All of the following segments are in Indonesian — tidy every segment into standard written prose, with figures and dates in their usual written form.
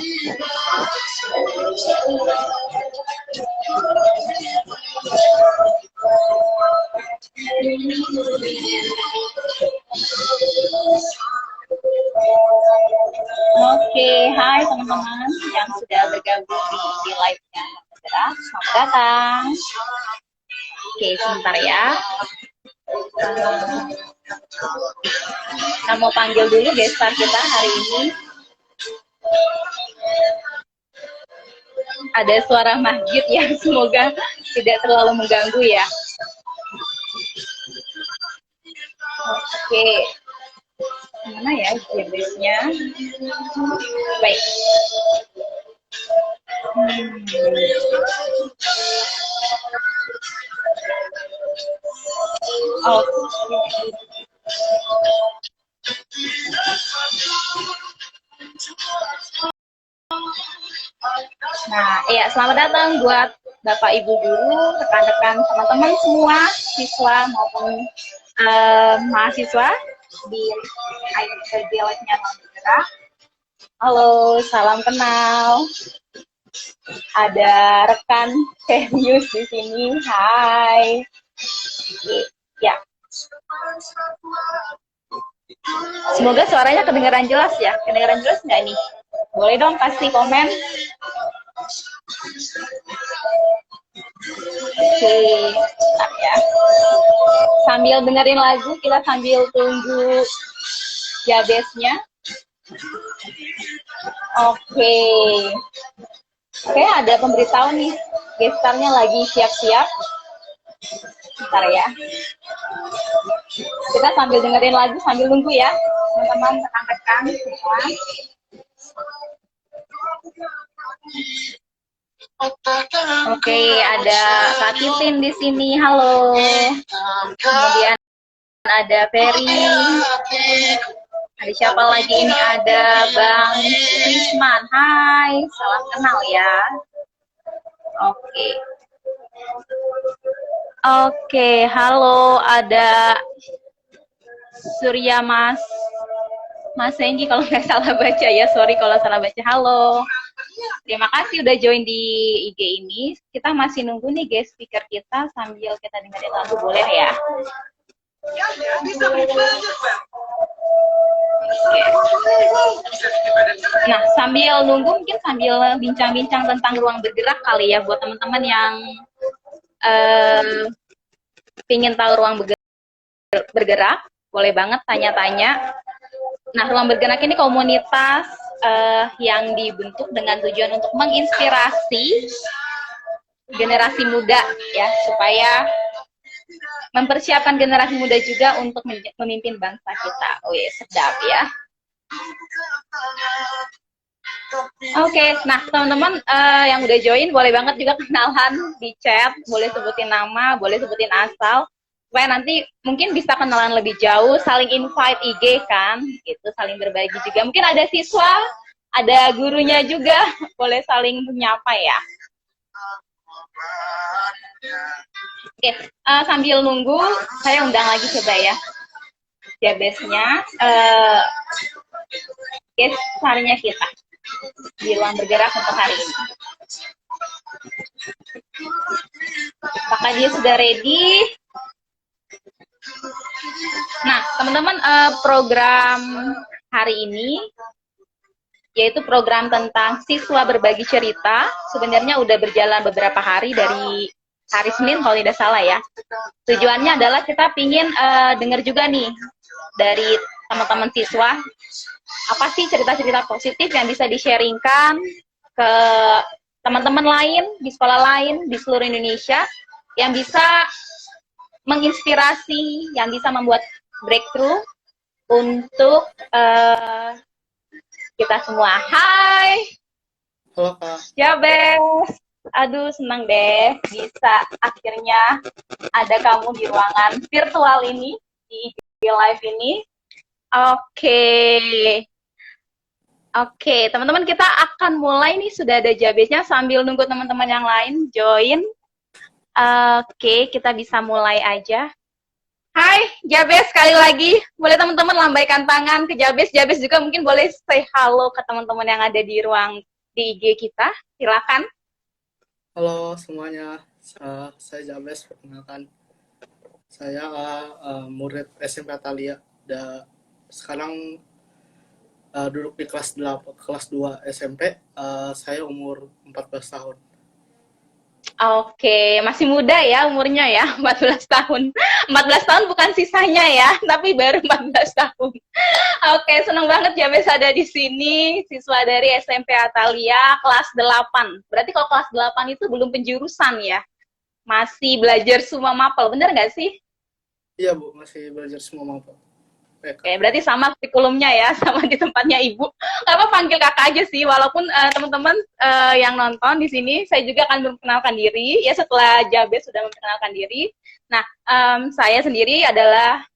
Oke, hai teman-teman yang sudah bergabung di live-nya Bergerak. Selamat datang. Oke, sebentar ya. Kita mau panggil dulu gestar kita hari ini. Ada suara masjid yang semoga tidak terlalu mengganggu ya. Oke. Mana ya jabesnya? Baik. Oke. Nah, iya, selamat datang buat Bapak Ibu guru, rekan-rekan teman-teman semua, siswa maupun mahasiswa di IPG Live-nya Bergerak. Halo, salam kenal. Ada rekan serius di sini. Hai. Ya. Semoga suaranya kedengaran jelas ya. Kedengaran jelas nggak nih? Boleh dong kasih komen. Oke, bentar ya. Sambil dengerin lagu, kita sambil tunggu jabesnya. Oke. Oke, ada pemberitahu nih. Gestarnya lagi siap-siap. Bentar ya. Kita sambil dengerin lagu, sambil nunggu ya. Teman-teman, rekan-rekan semua. Oke, ada Kak Titin di sini. Halo. Kemudian ada Ferry. Ada siapa lagi ini? Ada Bang Krisman. Hai, salam kenal ya. Oke. Oke, halo. Ada Surya Mas Senggi kalau nggak salah baca ya. Sorry kalau salah baca. Halo. Terima kasih udah join di IG ini. Kita masih nunggu nih guest speaker kita sambil kita dengerin lagu, boleh ya? Nah, sambil nunggu mungkin sambil bincang-bincang tentang ruang bergerak kali ya buat teman-teman yang pingin tahu ruang bergerak, boleh banget tanya-tanya. Nah, ruang bergerak ini komunitas yang dibentuk dengan tujuan untuk menginspirasi generasi muda ya, supaya mempersiapkan generasi muda juga untuk memimpin bangsa kita. Wih, sedap ya. Oke, nah teman-teman yang udah join boleh banget juga kenalan di chat, boleh sebutin nama, boleh sebutin asal, supaya nanti mungkin bisa kenalan lebih jauh, saling invite IG kan, gitu, saling berbagi juga. Mungkin ada siswa, ada gurunya juga, boleh saling menyapa ya. Oke, sambil nunggu, saya undang lagi coba ya jabesnya, guys, harinya kita di ruang bergerak untuk hari ini. Apakah dia sudah ready? Nah, teman-teman, program hari ini yaitu program tentang siswa berbagi cerita. Sebenarnya udah berjalan beberapa hari, dari hari Senin kalau tidak salah ya. Tujuannya adalah kita pingin dengar juga nih dari teman-teman siswa, apa sih cerita-cerita positif yang bisa di-sharingkan ke teman-teman lain, di sekolah lain, di seluruh Indonesia, yang bisa menginspirasi, yang bisa membuat breakthrough untuk kita semua. Hai. Halo Kak. Jabes. Aduh, senang deh bisa akhirnya ada kamu di ruangan virtual ini, di IG Live ini. Oke, teman-teman, kita akan mulai nih, sudah ada jabesnya, sambil nunggu teman-teman yang lain join. Oke, kita bisa mulai aja. Hai, Jabes, sekali lagi. Boleh teman-teman lambaikan tangan ke Jabes. Jabes juga mungkin boleh say halo ke teman-teman yang ada di ruang di IG kita. Silakan. Halo semuanya, saya Jabes, perkenalkan. Saya murid SMP Atalia. Sekarang duduk di kelas 8, kelas 2 SMP. Saya umur 14 tahun. Oke, masih muda ya umurnya ya, 14 tahun. 14 tahun bukan sisanya ya, tapi baru 14 tahun. Oke, senang banget Jabes ada di sini, siswa dari SMP Atalia kelas 8. Berarti kalau kelas 8 itu belum penjurusan ya? Masih belajar semua mapel, bener nggak sih? Iya Bu, masih belajar semua mampu. Oke, berarti sama kurikulumnya ya, sama di tempatnya Ibu. Nggak apa panggil kakak aja sih, walaupun teman-teman yang nonton di sini, saya juga akan memperkenalkan diri, ya setelah Jabes sudah memperkenalkan diri. Nah, saya sendiri adalah,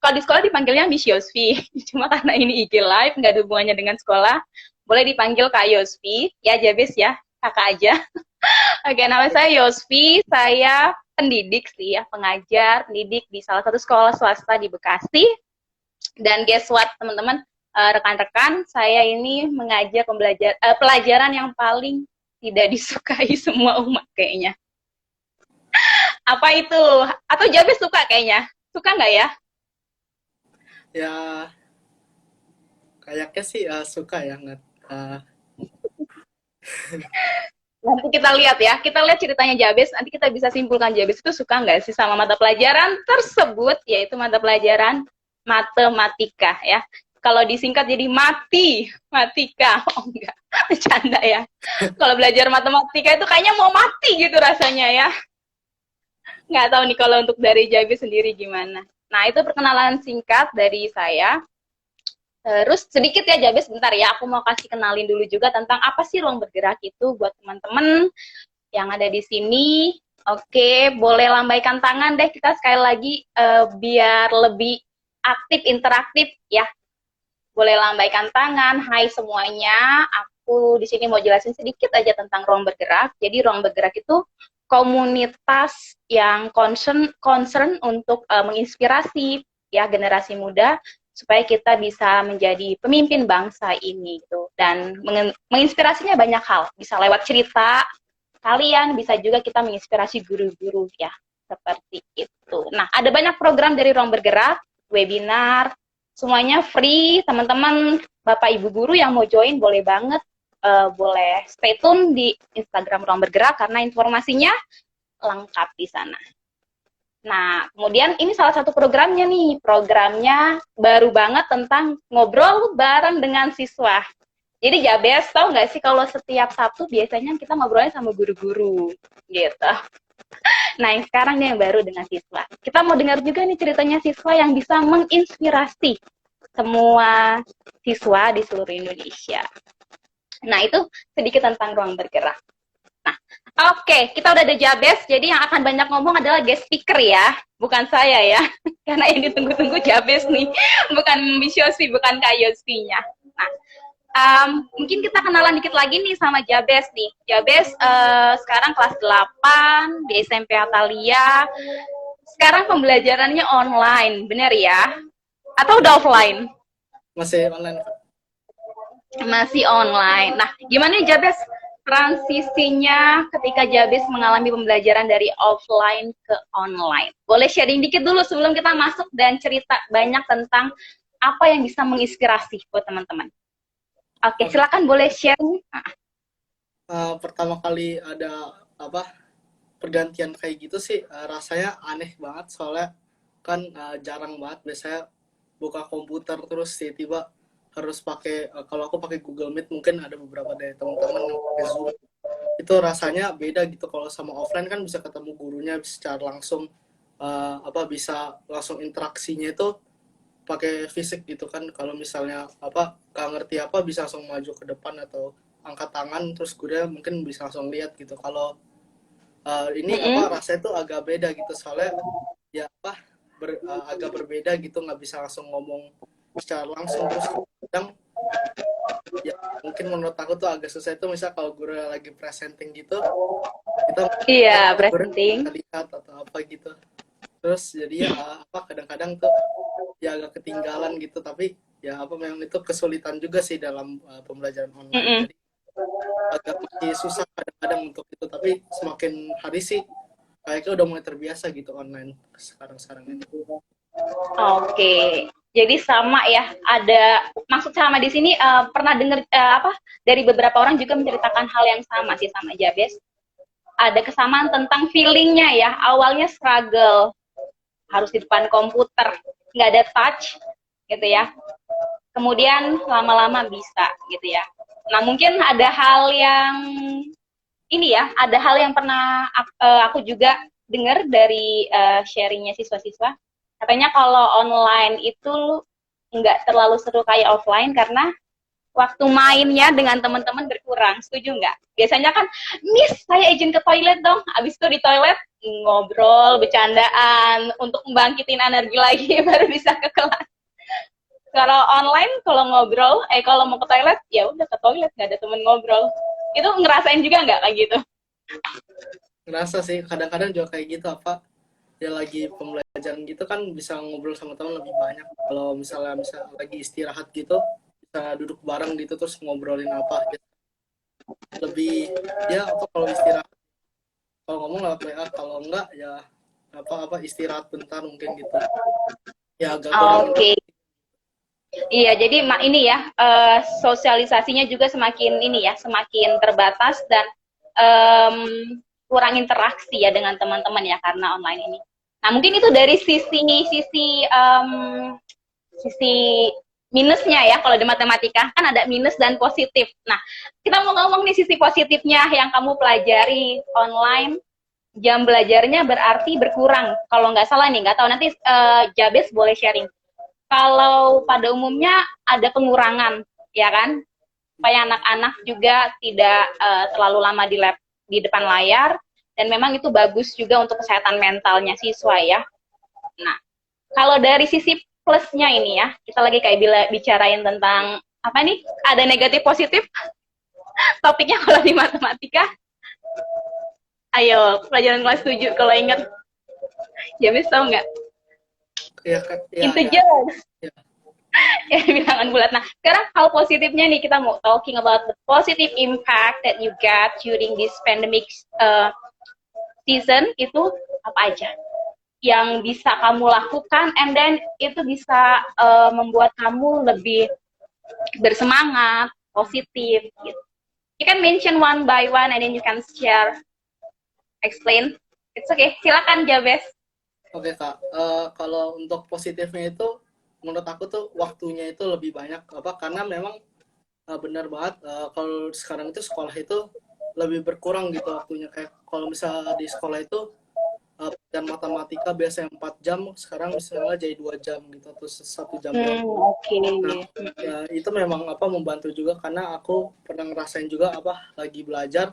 kalau di sekolah dipanggilnya Miss Yosvi, cuma karena ini IG Live, nggak ada hubungannya dengan sekolah, boleh dipanggil Kak Yosvi, ya Jabes ya, kakak aja. Oke, nama saya Yosvi, saya pendidik sih ya, pengajar, pendidik di salah satu sekolah swasta di Bekasi. Dan guess what, teman-teman, rekan-rekan, saya ini mengajar pelajaran yang paling tidak disukai semua umat kayaknya. Apa itu? Atau Jabes suka kayaknya? Suka nggak ya? Ya, kayaknya sih suka ya. Nanti kita lihat ya, kita lihat ceritanya Jabes, nanti kita bisa simpulkan Jabes itu suka nggak sih sama mata pelajaran tersebut, yaitu mata pelajaran matematika ya. Kalau disingkat jadi matika. Oh enggak, bercanda ya. Kalau belajar matematika itu kayaknya mau mati gitu rasanya ya. Nggak tahu nih kalau untuk dari Jabes sendiri gimana. Nah, itu perkenalan singkat dari saya. Terus sedikit ya Jabes, sebentar ya, aku mau kasih kenalin dulu juga tentang apa sih ruang bergerak itu buat teman-teman yang ada di sini. Oke, boleh lambaikan tangan deh kita sekali lagi biar lebih aktif, interaktif ya. Boleh lambaikan tangan. Hai semuanya, aku di sini mau jelasin sedikit aja tentang ruang bergerak. Jadi ruang bergerak itu komunitas yang concern untuk menginspirasi ya generasi muda supaya kita bisa menjadi pemimpin bangsa ini gitu. Dan menginspirasinya banyak hal, bisa lewat cerita kalian, bisa juga kita menginspirasi guru-guru ya, seperti itu. Nah, ada banyak program dari Ruang Bergerak, webinar, semuanya free, teman-teman, Bapak Ibu guru yang mau join boleh banget, boleh stay tune di Instagram Ruang Bergerak karena informasinya lengkap di sana. Nah, kemudian ini salah satu programnya nih. Programnya baru banget tentang ngobrol bareng dengan siswa. Jadi Jabes, tau nggak sih kalau setiap Sabtu biasanya kita ngobrolnya sama guru-guru gitu. Nah, yang sekarang nih yang baru dengan siswa. Kita mau dengar juga nih ceritanya siswa yang bisa menginspirasi semua siswa di seluruh Indonesia. Nah, itu sedikit tentang ruang bergerak. Nah, oke, kita udah ada Jabes, jadi yang akan banyak ngomong adalah guest speaker ya, bukan saya ya, karena yang ditunggu-tunggu Jabes nih, bukan Miss Yosvi, bukan Kak Yosvinya. Nah, mungkin kita kenalan dikit lagi nih sama Jabes nih. Jabes sekarang kelas 8 di SMP Atalia, sekarang pembelajarannya online, bener ya? Atau udah offline? Masih online. Masih online. Nah, gimana nih Jabes transisinya ketika Jabes mengalami pembelajaran dari offline ke online? Boleh sharing dikit dulu sebelum kita masuk dan cerita banyak tentang apa yang bisa menginspirasi buat teman-teman. Oke, silakan boleh sharing. Pertama kali ada pergantian kayak gitu sih rasanya aneh banget soalnya kan jarang banget biasanya buka komputer terus tiba-tiba harus pakai kalau aku pakai Google Meet, mungkin ada beberapa dari teman-teman yang pakai Zoom. Itu rasanya beda gitu. Kalau sama offline kan bisa ketemu gurunya secara langsung, bisa langsung interaksinya itu pakai fisik gitu kan. Kalau misalnya nggak ngerti bisa langsung maju ke depan atau angkat tangan terus gurunya mungkin bisa langsung lihat gitu. Kalau ini rasanya tuh agak beda gitu soalnya ya agak berbeda gitu, nggak bisa langsung ngomong secara langsung. Terus kadang ya mungkin menurut aku tuh agak susah itu misal kalau guru lagi presenting gitu, kita Presenting lihat atau apa gitu. Terus jadi ya kadang-kadang tuh ya agak ketinggalan gitu, tapi ya memang itu kesulitan juga sih dalam pembelajaran online. Jadi agak masih susah kadang-kadang untuk itu, tapi semakin hari sih kayaknya udah mulai terbiasa gitu online sekarang-sekarang ini. Oke, jadi sama ya. Ada maksud sama di sini pernah dengar apa dari beberapa orang juga menceritakan hal yang sama sih sama Jabes. Ada kesamaan tentang feelingnya ya. Awalnya struggle, harus di depan komputer, nggak ada touch, gitu ya. Kemudian lama-lama bisa, gitu ya. Nah mungkin ada hal yang ini ya, ada hal yang pernah aku juga dengar dari sharingnya siswa-siswa. Katanya kalau online itu nggak terlalu seru kayak offline karena waktu mainnya dengan teman-teman berkurang. Setuju nggak? Biasanya kan, Miss, saya izin ke toilet dong. Abis itu di toilet ngobrol, bercandaan untuk membangkitin energi lagi baru bisa ke kelas. Kalau online, kalau ngobrol, kalau mau ke toilet, ya udah ke toilet, nggak ada temen ngobrol. Itu ngerasain juga nggak kayak gitu? Ngerasa sih kadang-kadang juga kayak gitu, apa ya lagi pembelajaran gitu kan bisa ngobrol sama teman lebih banyak. Kalau misalnya lagi istirahat gitu bisa duduk bareng gitu terus ngobrolin apa gitu. Lebih ya apa kalau istirahat, kalau ngomong lewat WA, kalau enggak ya apa istirahat bentar mungkin gitu ya, agak kurangin. Oke. Iya, jadi ini ya, sosialisasinya juga semakin ini ya, semakin terbatas dan em, kurang interaksi ya dengan teman-teman ya karena online ini. Nah, mungkin itu dari sisi minusnya ya. Kalau di matematika kan ada minus dan positif. Nah, kita mau ngomong nih sisi positifnya yang kamu pelajari online. Jam belajarnya berarti berkurang. Kalau nggak salah nih, nggak tahu nanti Jabes boleh sharing. Kalau pada umumnya ada pengurangan, ya kan? Supaya anak-anak juga tidak terlalu lama di depan layar, dan memang itu bagus juga untuk kesehatan mentalnya siswa ya. Nah, kalau dari sisi plusnya ini ya, kita lagi kayak bicarain tentang apa nih? Ada negatif positif topiknya kalau di matematika. Ayo, pelajaran kelas 7 kalau ingat. Ya, Miss tahu nggak? Ya, Integer. ya. Ya, bilangan bulat. Nah, sekarang hal positifnya nih, kita mau talking about the positive impact that you get during this pandemic season. Itu apa aja yang bisa kamu lakukan, and then itu bisa membuat kamu lebih bersemangat, positif gitu. You can mention one by one and then you can share, explain. It's okay, silakan Jabes. Oke Kak, kalau untuk positifnya itu menurut aku tuh waktunya itu lebih banyak apa, karena memang benar banget, kalau sekarang itu sekolah itu lebih berkurang gitu waktunya. Kayak kalau misalnya di sekolah itu dan matematika biasanya 4 jam, sekarang misalnya jadi 2 jam gitu, atau 1 jam doang. Oke. Nah, ya itu memang apa membantu juga, karena aku pernah ngerasain juga apa lagi belajar,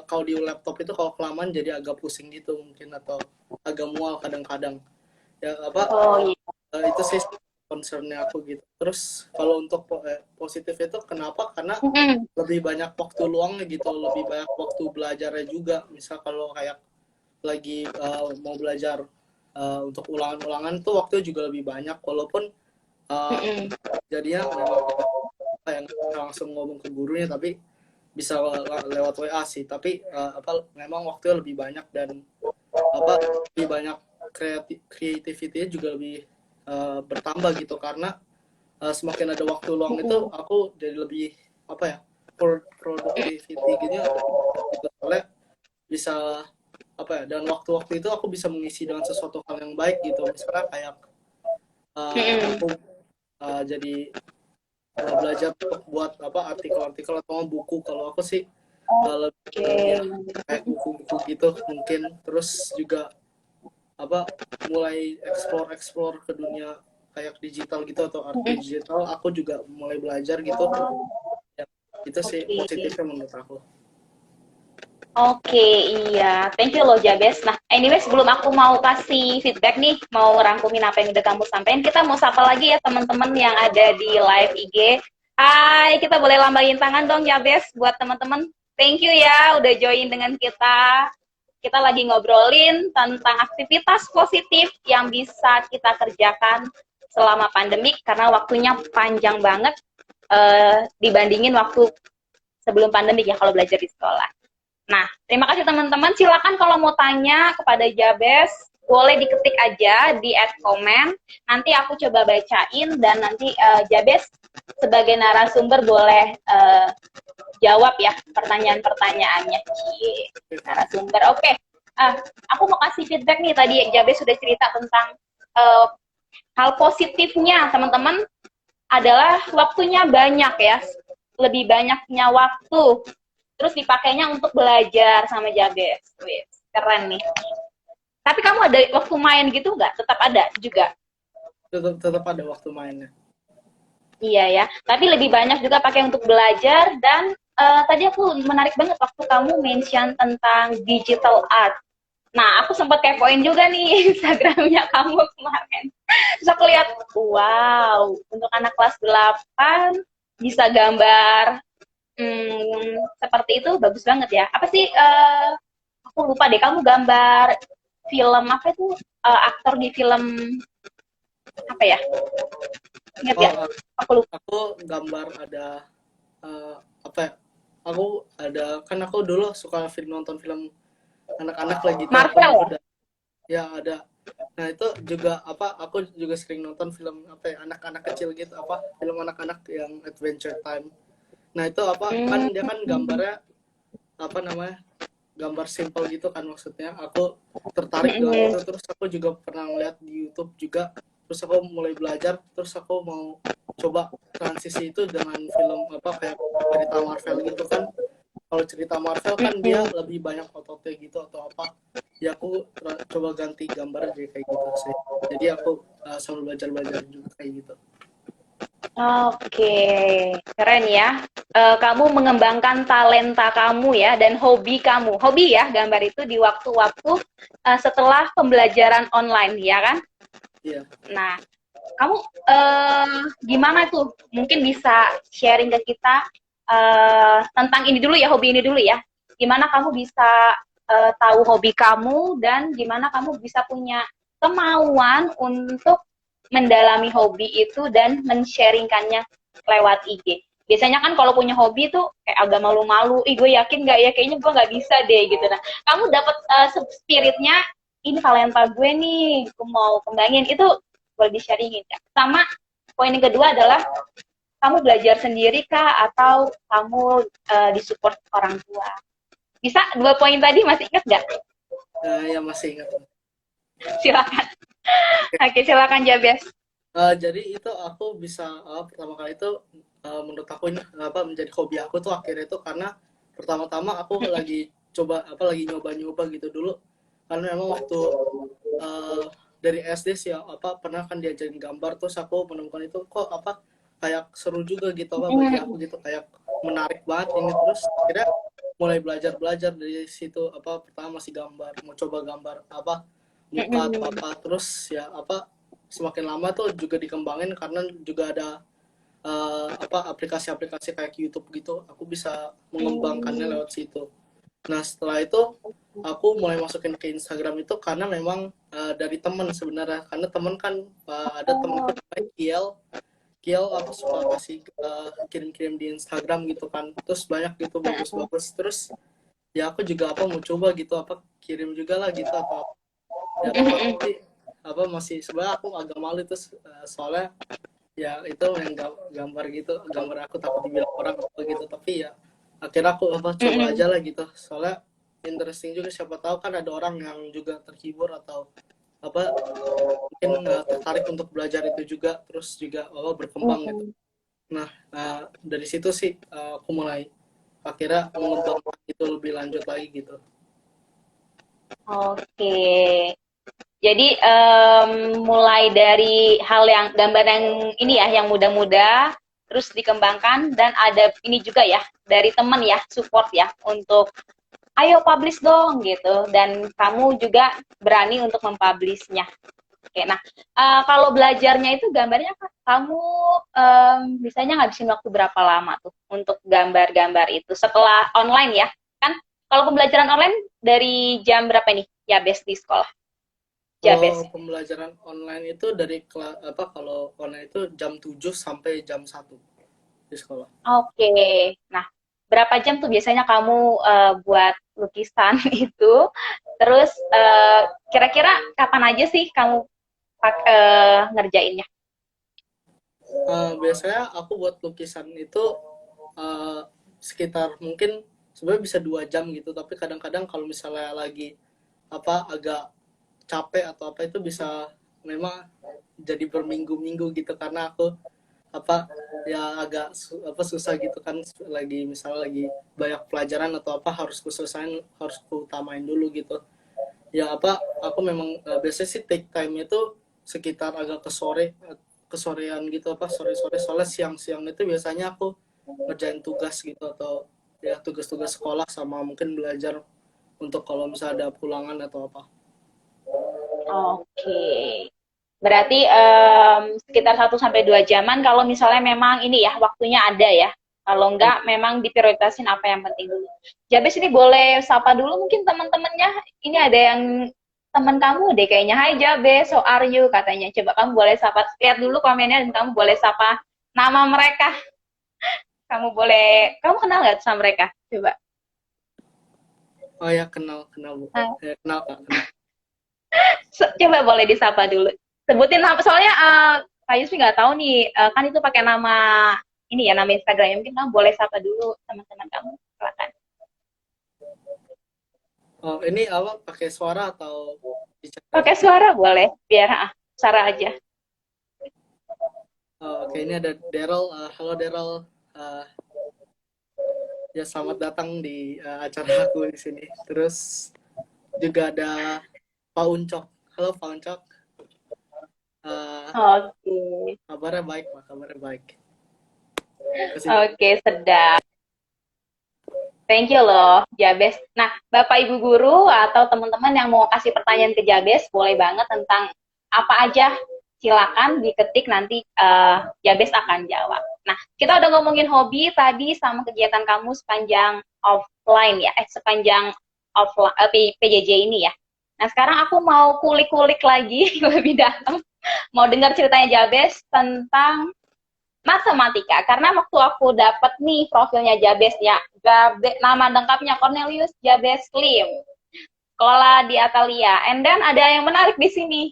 kalau di laptop itu kalau kelamaan jadi agak pusing gitu mungkin, atau agak mual kadang-kadang. Ya apa Oh iya. itu sih concernnya aku gitu. Terus kalau untuk positif itu kenapa? Karena lebih banyak waktu luangnya gitu, lebih banyak waktu belajarnya juga. Misal kalau kayak lagi mau belajar untuk ulangan-ulangan tuh waktunya juga lebih banyak, walaupun jadinya memang yang langsung ngomong ke gurunya, tapi bisa lewat WA sih. Tapi apa memang waktunya lebih banyak, dan apa lebih banyak creativity juga lebih bertambah gitu, karena semakin ada waktu luang itu aku jadi lebih apa ya, productivity gitu, soalnya bisa apa ya, dan waktu-waktu itu aku bisa mengisi dengan sesuatu hal yang baik gitu. Misalnya kayak aku jadi belajar buat apa artikel-artikel atau buku. Kalau aku sih lebih kayak buku-buku gitu mungkin. Terus juga apa mulai explore ke dunia kayak digital gitu, atau art digital. Aku juga mulai belajar gitu ya, itu sih positifnya menurut aku. Oke, iya. Thank you loh, Jabes. Nah, anyway, sebelum aku mau kasih feedback nih, mau ngerangkumin apa yang udah kamu sampaikan, kita mau sapa lagi ya teman-teman yang ada di live IG. Hai, kita boleh lambaiin tangan dong, Jabes, buat teman-teman. Thank you ya, udah join dengan kita. Kita lagi ngobrolin tentang aktivitas positif yang bisa kita kerjakan selama pandemik, karena waktunya panjang banget dibandingin waktu sebelum pandemi ya kalau belajar di sekolah. Nah, terima kasih teman-teman. Silakan kalau mau tanya kepada Jabes, boleh diketik aja di @komen. Nanti aku coba bacain dan nanti Jabes sebagai narasumber boleh jawab ya pertanyaan-pertanyaannya. Narasumber. Oke. Aku mau kasih feedback nih, tadi Jabes sudah cerita tentang hal positifnya teman-teman adalah waktunya banyak ya, lebih banyaknya waktu, terus dipakainya untuk belajar sama Jabes. Wih, keren nih. Tapi kamu ada waktu main gitu nggak? Tetap ada juga? Tetap ada waktu mainnya. Iya ya, tapi lebih banyak juga pakai untuk belajar. Dan tadi aku menarik banget waktu kamu mention tentang digital art. Nah, aku sempat kepoin juga nih Instagramnya kamu kemarin. Terus aku lihat, wow, untuk anak kelas 8 bisa gambar seperti itu, bagus banget ya. Apa sih, aku lupa deh, kamu gambar film apa itu, aktor di film apa ya? Ingat ya? Aku lupa. Aku gambar ada apa ya? Aku ada, kan aku dulu suka nonton film anak-anak lagi gitu. Marvel. Ya ada. Nah itu juga aku juga sering nonton film anak-anak kecil gitu, film anak-anak yang Adventure Time. Nah itu kan dia kan gambarnya namanya, gambar simple gitu kan, maksudnya aku tertarik dengan itu. Terus aku juga pernah ngeliat di YouTube juga, terus aku mulai belajar, terus aku mau coba transisi itu dengan film kayak cerita Marvel gitu kan. Kalau cerita Marvel kan dia lebih banyak ototnya gitu atau ya aku coba ganti gambar aja kayak gitu sih. Jadi aku sambil belajar juga kayak gitu. Oke, keren ya. Kamu mengembangkan talenta kamu ya dan hobi kamu. Hobi ya, gambar itu di waktu-waktu setelah pembelajaran online, ya kan? Iya. Nah, kamu gimana tuh? Mungkin bisa sharing ke kita tentang ini dulu ya, hobi ini dulu ya. Gimana kamu bisa tahu hobi kamu dan gimana kamu bisa punya kemauan untuk mendalami hobi itu dan men-sharingkannya lewat IG. Biasanya kan kalau punya hobi tuh kayak agak malu-malu, gue yakin nggak ya, kayaknya gue nggak bisa deh gitu. Nah, kamu dapat spiritnya, ini talenta gue nih, gue mau kembangin, itu boleh di-sharingin ya. Sama poin yang kedua adalah, kamu belajar sendiri kah atau kamu disupport orang tua? Bisa, 2 poin tadi masih ingat nggak? Ya masih ingat. Silakan. Oke, silakan Jabes. Jadi itu aku bisa pertama kali itu menurut aku ini menjadi hobi aku tuh akhirnya itu karena pertama-tama aku lagi lagi nyoba-nyoba gitu dulu, karena memang waktu dari SD sih pernah kan diajarin gambar, terus aku menemukan itu kok kayak seru juga gitu bagi aku gitu, kayak menarik banget ini. Terus akhirnya mulai belajar dari situ. Pertama masih gambar, mau coba gambar muka atau terus ya semakin lama tuh juga dikembangin karena juga ada aplikasi-aplikasi kayak YouTube gitu, aku bisa mengembangkannya lewat situ. Nah setelah itu aku mulai masukin ke Instagram itu karena memang dari teman sebenarnya, karena teman kan ada temanku namanya Kiel suka kasih kirim-kirim di Instagram gitu kan, terus banyak gitu bagus-bagus. Terus ya aku juga mau coba gitu kirim juga lah gitu, atau ya tapi masih sebenarnya aku agak malu itu soalnya ya itu yang gambar gitu, gambar aku takut dibilang orang apa gitu. Tapi ya akhirnya aku coba aja lah gitu, soalnya interesting juga, siapa tahu kan ada orang yang juga terhibur atau mungkin tertarik untuk belajar itu juga, terus juga berkembang gitu. Nah dari situ sih aku mulai akhirnya mengembangkan itu lebih lanjut lagi gitu. Oke. Jadi mulai dari hal yang gambar yang ini ya, yang muda-muda, terus dikembangkan, dan ada ini juga ya dari teman ya, support ya untuk ayo publish dong gitu, dan kamu juga berani untuk mempublishnya. Oke, nah kalau belajarnya itu gambarnya kamu biasanya ngabisin waktu berapa lama tuh untuk gambar-gambar itu setelah online ya? Kan kalau pembelajaran online dari jam berapa nih ya best di sekolah? Kalau pembelajaran online itu dari kalau online itu jam 7 sampai jam 1 di sekolah. Oke. Nah, berapa jam tuh biasanya kamu buat lukisan itu? Terus kira-kira kapan aja sih kamu ngerjainnya? Biasanya aku buat lukisan itu uh, sekitar mungkin sebenarnya bisa 2 jam gitu, tapi kadang-kadang kalau misalnya lagi agak capek atau apa itu bisa memang jadi berminggu-minggu gitu, karena aku apa ya agak susah gitu kan, lagi misalnya lagi banyak pelajaran atau apa harus kuselesaiin, harus kuutamain dulu gitu. Ya aku memang biasanya sih take time itu sekitar agak kesorean gitu, sore-sore, soalnya siang-siang itu biasanya aku ngerjain tugas gitu, atau ya tugas-tugas sekolah sama mungkin belajar untuk kalau misalnya ada pulangan atau apa. Oke. Berarti sekitar 1 sampai 2 jaman kalau misalnya memang ini ya waktunya ada ya. Kalau enggak memang diprioritasin apa yang penting dulu. Jabes ini boleh sapa dulu mungkin teman-temannya. Ini ada yang teman kamu deh kayaknya. Hai Jabes, so are you katanya. Coba kamu boleh sapa, lihat dulu komennya dan kamu boleh sapa nama mereka. Kamu kenal nggak sama mereka? Coba. Oh ya, kenal kenal Bu. Ya, kenal Kak, kenal. Coba boleh disapa dulu. Sebutin nama, soalnya Kak Yusfi nggak tahu nih, kan itu pakai nama ini ya, nama Instagram. Mungkin kamu boleh sapa dulu teman-teman kamu. Silakan. Oh, ini pakai suara atau bicara Pakai aja? suara boleh, biar suara aja. Oh, oke, ini ada Daryl. Halo Daryl. Uh, ya selamat datang di acara aku di sini. Terus juga ada Pak Uncok. Halo Pak Uncok. Uh, Oke, kabarnya baik Pak, kabarnya baik. Kasih. oke, sedap. Thank you loh, Jabes. Nah, Bapak Ibu guru atau teman-teman yang mau kasih pertanyaan ke Jabes, boleh banget tentang apa aja, silakan diketik nanti Jabes akan jawab. Nah, kita udah ngomongin hobi tadi sama kegiatan kamu sepanjang offline ya, sepanjang offline PJJ ini ya. Nah, sekarang aku mau kulik-kulik lagi lebih dalam, mau dengar ceritanya Jabes tentang matematika, karena waktu aku dapat nih profilnya Jabes ya, nama lengkapnya Cornelius Jabes Lim, sekolah di Atalia. And then ada yang menarik di sini,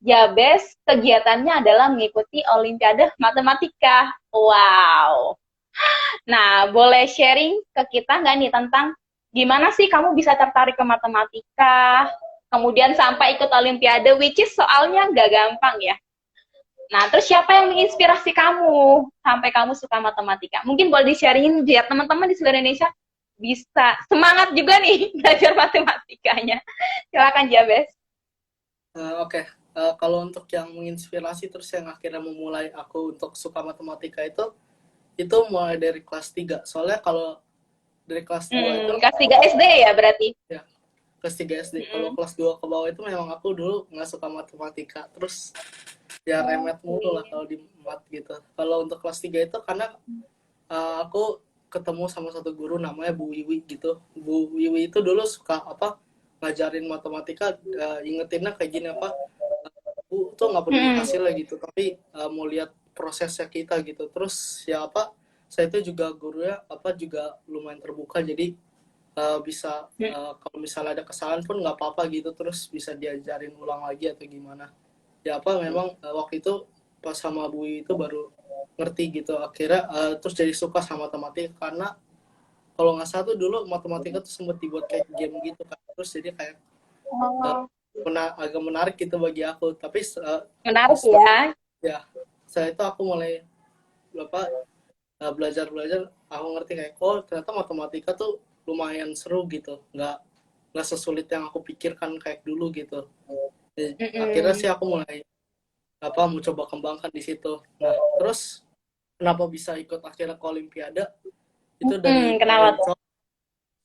Jabes kegiatannya adalah mengikuti Olimpiade Matematika. Wow. Nah, boleh sharing ke kita nggak nih tentang gimana sih kamu bisa tertarik ke matematika, kemudian sampai ikut Olimpiade, which is soalnya nggak gampang ya. Nah, terus siapa yang menginspirasi kamu sampai kamu suka matematika? Mungkin boleh di-sharingin biar teman-teman di seluruh Indonesia bisa semangat juga nih belajar matematikanya. Silakan Jabes. Oke. Kalau untuk yang menginspirasi terus yang akhirnya memulai aku untuk suka matematika itu mulai dari kelas 3. Soalnya kalau dari kelas 2 itu Kelas 3 SD ya berarti? ya kelas 3 SD. Kalau kelas 2 ke bawah itu memang aku dulu nggak suka matematika. Terus ya remet mulu lah kalau di mat gitu. Kalau untuk kelas 3 itu karena aku ketemu sama satu guru namanya Bu Wiwi gitu. Bu Wiwi itu dulu suka ngajarin matematika, ingetinnya kayak gini Bu tuh nggak peduli hasilnya gitu, tapi mau lihat prosesnya kita gitu. Terus ya saya itu juga gurunya juga lumayan terbuka, jadi bisa kalau misalnya ada kesalahan pun nggak apa-apa gitu, terus bisa diajarin ulang lagi atau gimana. Ya memang waktu itu pas sama Bu itu baru ngerti gitu, akhirnya terus jadi suka sama matematika, karena kalau nggak salah tuh dulu matematika tuh sempat dibuat kayak game gitu kan, terus jadi kayak agak menarik gitu bagi aku. Tapi Menarik ya. ya saya itu aku mulai belajar aku ngerti kayak ternyata matematika tuh lumayan seru gitu, nggak sesulit yang aku pikirkan kayak dulu gitu. Akhirnya sih aku mulai mau coba kembangkan di situ. Nah terus kenapa bisa ikut akhirnya ke Olimpiade itu dari Pak Kenapa tuh? Uncok.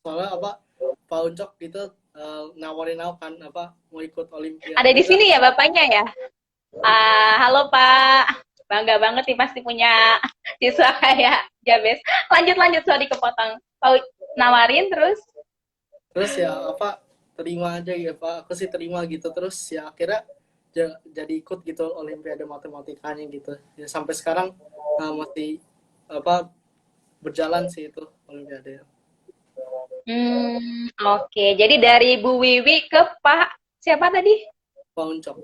Soalnya Pak Uncok itu nawarin aku kan mau ikut Olimpiade Ada di juga. sini ya bapaknya ya? Halo Pak, bangga banget nih pasti punya siswa kayak Jabes. Lanjut, sorry kepotong. Pak nawarin Terus ya terima aja ya Pak, aku sih terima gitu. Terus ya akhirnya jadi ikut gitu Olimpiade matematikanya gitu ya, sampai sekarang masih berjalan sih itu Olimpiade. Oke. Jadi dari Bu Wiwi ke Pak siapa tadi? Pak Uncok.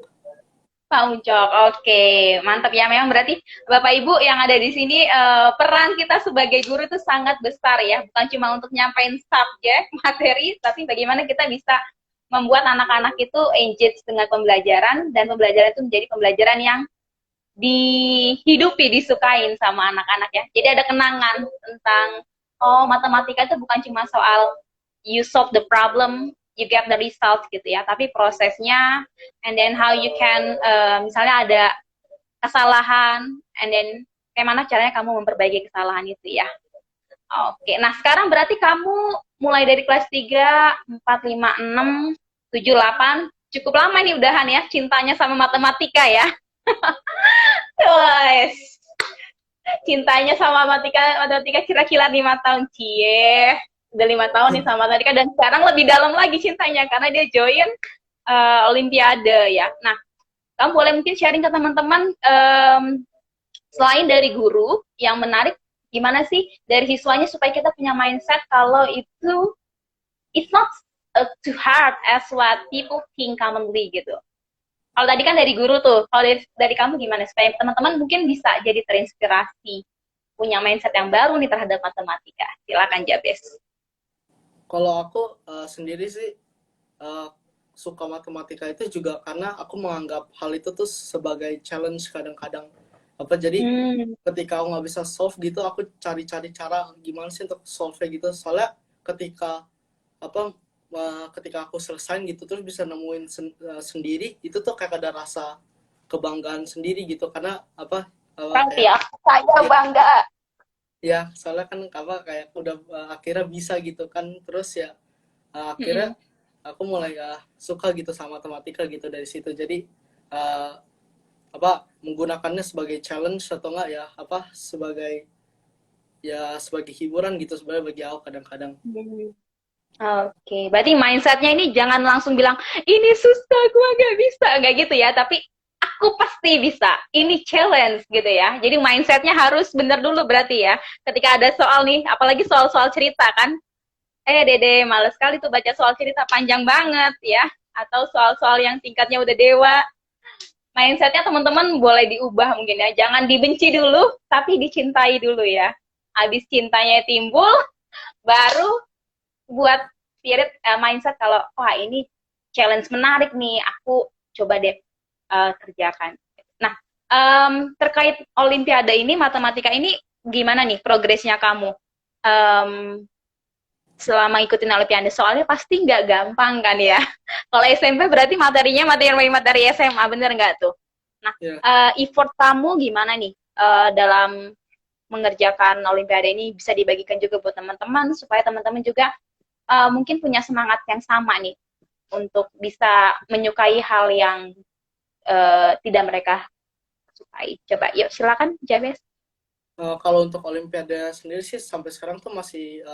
Pak Ucok, oke, mantap ya. Memang berarti Bapak Ibu yang ada di sini peran kita sebagai guru itu sangat besar ya, bukan cuma untuk nyampein subjek materi, tapi bagaimana kita bisa membuat anak-anak itu engage dengan pembelajaran dan pembelajaran itu menjadi pembelajaran yang dihidupi, disukain sama anak-anak ya. Jadi ada kenangan tentang matematika itu bukan cuma soal you solve the problem, you get the result gitu ya, tapi prosesnya, and then how you can, misalnya ada kesalahan, and then kayak mana caranya kamu memperbaiki kesalahan itu ya. Oke, nah sekarang berarti kamu mulai dari kelas 3, 4, 5, 6, 7, 8, cukup lama nih udahan ya, cintanya sama matematika ya. Guys, cintanya sama matematika kira-kira 5 tahun, cie. Udah 5 tahun nih sama matematika, dan sekarang lebih dalam lagi cintanya karena dia join Olimpiade ya. Nah, kamu boleh mungkin sharing ke teman-teman, selain dari guru yang menarik, gimana sih dari siswanya supaya kita punya mindset kalau itu it's not too hard as what people think commonly gitu. Kalau tadi kan dari guru tuh, kalau dari kamu gimana supaya teman-teman mungkin bisa jadi terinspirasi, punya mindset yang baru nih terhadap matematika. Silakan Jabes. Kalau aku sendiri sih suka matematika itu juga karena aku menganggap hal itu tuh sebagai challenge kadang-kadang. Jadi ketika aku nggak bisa solve gitu, aku cari-cari cara gimana sih untuk solve gitu. Soalnya ketika aku selesai gitu terus bisa nemuin sendiri, itu tuh kayak ada rasa kebanggaan sendiri gitu, karena Ya, saya bangga. Ya, soalnya kan kayak udah akhirnya bisa gitu kan, terus ya akhirnya aku mulai suka gitu sama matematika gitu dari situ. Jadi menggunakannya sebagai challenge atau enggak ya sebagai hiburan gitu sebenarnya bagi aku kadang-kadang. Oke, berarti mindsetnya ini jangan langsung bilang ini susah, gua gak bisa, nggak gitu ya. Tapi aku pasti bisa. Ini challenge gitu ya. Jadi mindsetnya harus bener dulu berarti ya. Ketika ada soal nih, apalagi soal-soal cerita kan. Dede, males sekali tuh baca soal cerita panjang banget ya. Atau soal-soal yang tingkatnya udah dewa. Mindsetnya teman-teman boleh diubah mungkin ya. Jangan dibenci dulu, tapi dicintai dulu ya. Habis cintanya timbul, baru buat spirit mindset kalau wah ini challenge menarik nih, aku coba deh kerjakan. Nah, terkait Olimpiade ini, matematika ini gimana nih progresnya kamu selama ikutin Olimpiade? Soalnya pasti nggak gampang kan ya. Kalau SMP berarti materinya materi SMA, bener nggak tuh? Nah, effort kamu gimana nih dalam mengerjakan Olimpiade ini, bisa dibagikan juga buat teman-teman supaya teman-teman juga mungkin punya semangat yang sama nih untuk bisa menyukai hal yang tidak mereka sukai. Coba yuk silakan Jabes. Kalau untuk Olimpiade sendiri sih sampai sekarang tuh masih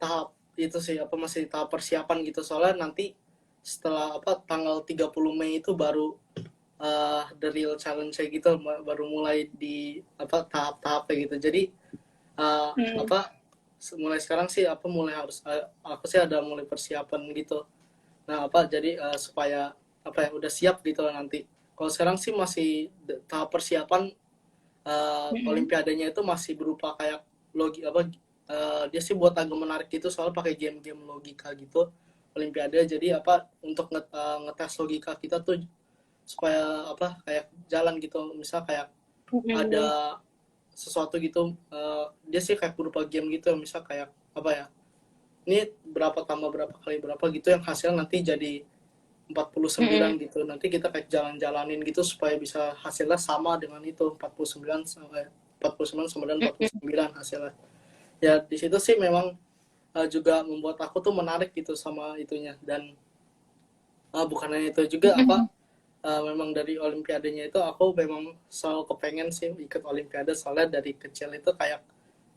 tahap itu sih masih tahap persiapan gitu, soalnya nanti setelah tanggal 30 Mei itu baru the real challenge gitu, baru mulai di tahap-tahapnya gitu. Jadi mulai sekarang sih mulai harus aku sih ada mulai persiapan gitu. Nah jadi supaya udah siap gitu lah nanti. Kalau sekarang sih masih tahap persiapan. Olimpiadanya itu masih berupa kayak dia sih buat agak menarik gitu, soal pakai game-game logika gitu Olimpiade. Jadi untuk ngetes logika kita tuh supaya kayak jalan gitu. Misal kayak ada sesuatu gitu, dia sih kayak berupa game gitu, misal kayak ini berapa tambah berapa kali berapa gitu, yang hasil nanti jadi 49 gitu. Nanti kita kayak jalan-jalanin gitu supaya bisa hasilnya sama dengan itu, 49 sama 49 hasilnya. Ya di situ sih memang juga membuat aku tuh menarik gitu sama itunya. Dan bukan hanya itu juga memang dari Olimpiadenya itu aku memang selalu kepengen sih ikut Olimpiade, soalnya dari kecil itu kayak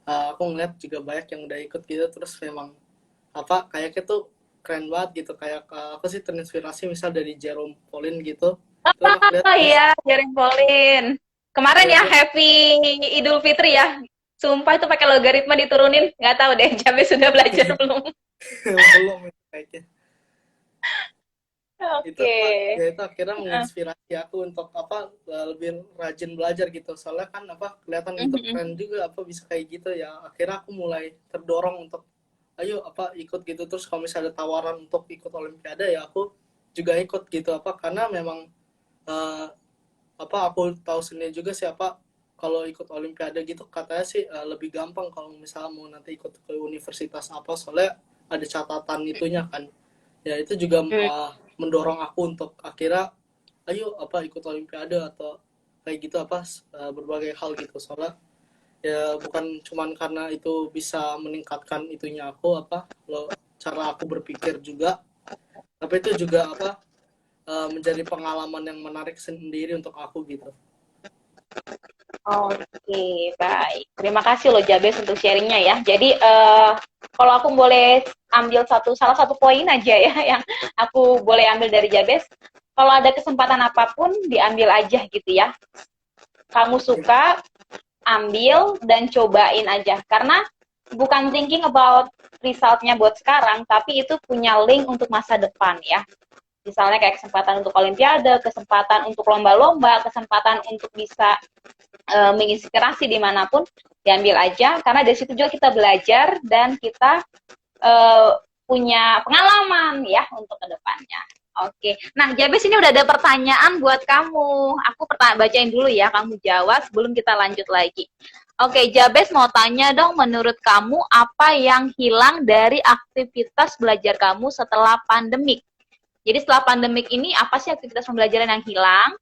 aku ngeliat juga banyak yang udah ikut gitu, terus memang kayaknya tuh keren banget gitu. Kayak aku sih terinspirasi misal dari Jerome Pauline gitu. Iya, Jerome Pauline. Kemarin ya, Happy Idul Fitri ya. Sumpah itu pakai logaritma diturunin, nggak tahu deh, Jabe sudah belajar belum? Belum itu kayaknya. Itu Oke. apa ya, itu akhirnya menginspirasi aku untuk apa lebih rajin belajar gitu, soalnya kan apa kelihatan itu Mhm. keren juga apa bisa kayak gitu ya, akhirnya aku mulai terdorong untuk ayo apa ikut gitu. Terus kalau misalnya ada tawaran untuk ikut olimpiade ya aku juga ikut gitu apa, karena memang eh, apa aku tahu sendiri juga siapa kalau ikut olimpiade gitu katanya sih lebih gampang kalau misalnya mau nanti ikut ke universitas apa, soalnya ada catatan itunya kan. Ya itu juga Hmm. mendorong aku untuk akhirnya ayo apa ikut olimpiade atau kayak gitu apa berbagai hal gitu, soalnya ya bukan cuman karena itu bisa meningkatkan itunya aku apa lo cara aku berpikir juga, tapi itu juga apa menjadi pengalaman yang menarik sendiri untuk aku gitu. Oke, baik. Terima kasih loh Jabes untuk sharingnya ya. Jadi kalau aku boleh ambil salah satu poin aja ya yang aku boleh ambil dari Jabes. Kalau ada kesempatan apapun diambil aja gitu ya. Kamu suka, ambil dan cobain aja. Karena bukan thinking about resultnya buat sekarang, tapi itu punya link untuk masa depan ya. Misalnya kayak kesempatan untuk olimpiade, kesempatan untuk lomba-lomba, kesempatan untuk bisa menginspirasi dimanapun, diambil aja karena dari situ juga kita belajar dan kita punya pengalaman ya untuk kedepannya. Oke, nah Jabes ini udah ada pertanyaan buat kamu. Aku bacain dulu ya, kamu jawab sebelum kita lanjut lagi. Oke, Jabes mau tanya dong, menurut kamu apa yang hilang dari aktivitas belajar kamu setelah pandemik? Jadi setelah pandemik ini apa sih aktivitas pembelajaran yang hilang?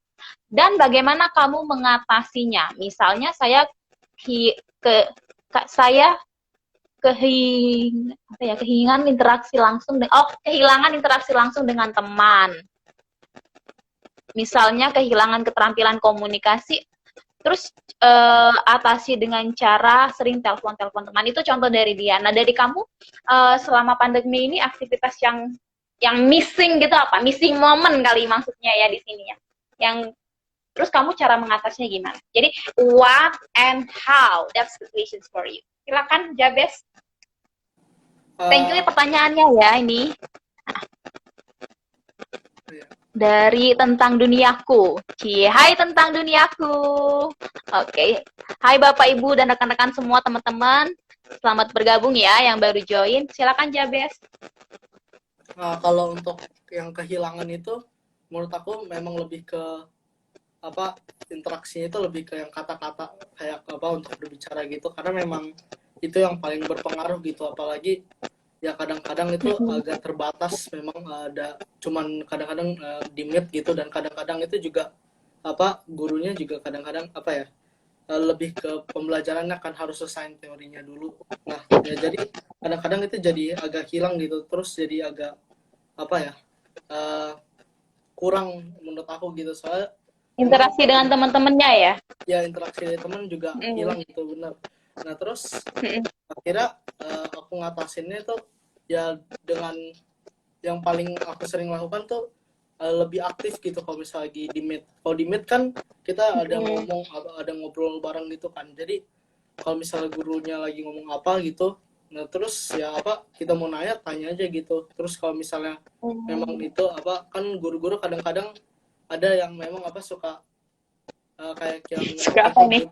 Dan bagaimana kamu mengatasinya? Misalnya saya kehilangan interaksi langsung kehilangan interaksi langsung dengan teman. Misalnya kehilangan keterampilan komunikasi, terus atasi dengan cara sering telepon teman. Itu contoh dari dia. Nah, dari kamu selama pandemi ini aktivitas yang missing gitu apa? Missing moment kali maksudnya ya di sini ya. Yang terus kamu cara mengatasinya gimana? Jadi what and how? That's the questions for you. Silakan Jabes. Thank you pertanyaannya ya ini. Dari tentang duniaku. Hai tentang duniaku. Oke. Hai Bapak Ibu dan rekan-rekan semua teman-teman. Selamat bergabung ya yang baru join. Silakan Jabes. Kalau untuk yang kehilangan itu menurut aku memang lebih ke apa interaksinya itu lebih ke yang kata-kata kayak apa untuk berbicara gitu, karena memang itu yang paling berpengaruh gitu, apalagi ya kadang-kadang itu agak terbatas, memang ada cuman kadang-kadang di meet gitu, dan kadang-kadang itu juga apa gurunya juga kadang-kadang apa ya lebih ke pembelajarannya kan harus selesai teorinya dulu. Nah ya jadi kadang-kadang itu jadi agak hilang gitu, terus jadi agak apa ya kurang menurut aku gitu, soalnya memang Interaksi dengan teman-temannya ya. ya interaksi dari teman juga hilang gitu, benar. Nah terus akhirnya aku ngatasinnya itu ya dengan yang paling aku sering lakukan tuh lebih aktif gitu kalau misalnya lagi di meet. Kalau di meet kan kita ada ngomong, ada ngobrol bareng gitu kan. Jadi kalau misalnya gurunya lagi ngomong apa gitu, nah terus ya apa kita mau nanya tanya aja gitu. Terus kalau misalnya memang itu apa kan guru-guru kadang-kadang ada yang memang apa suka kayak yang Suka waktu apa itu nih?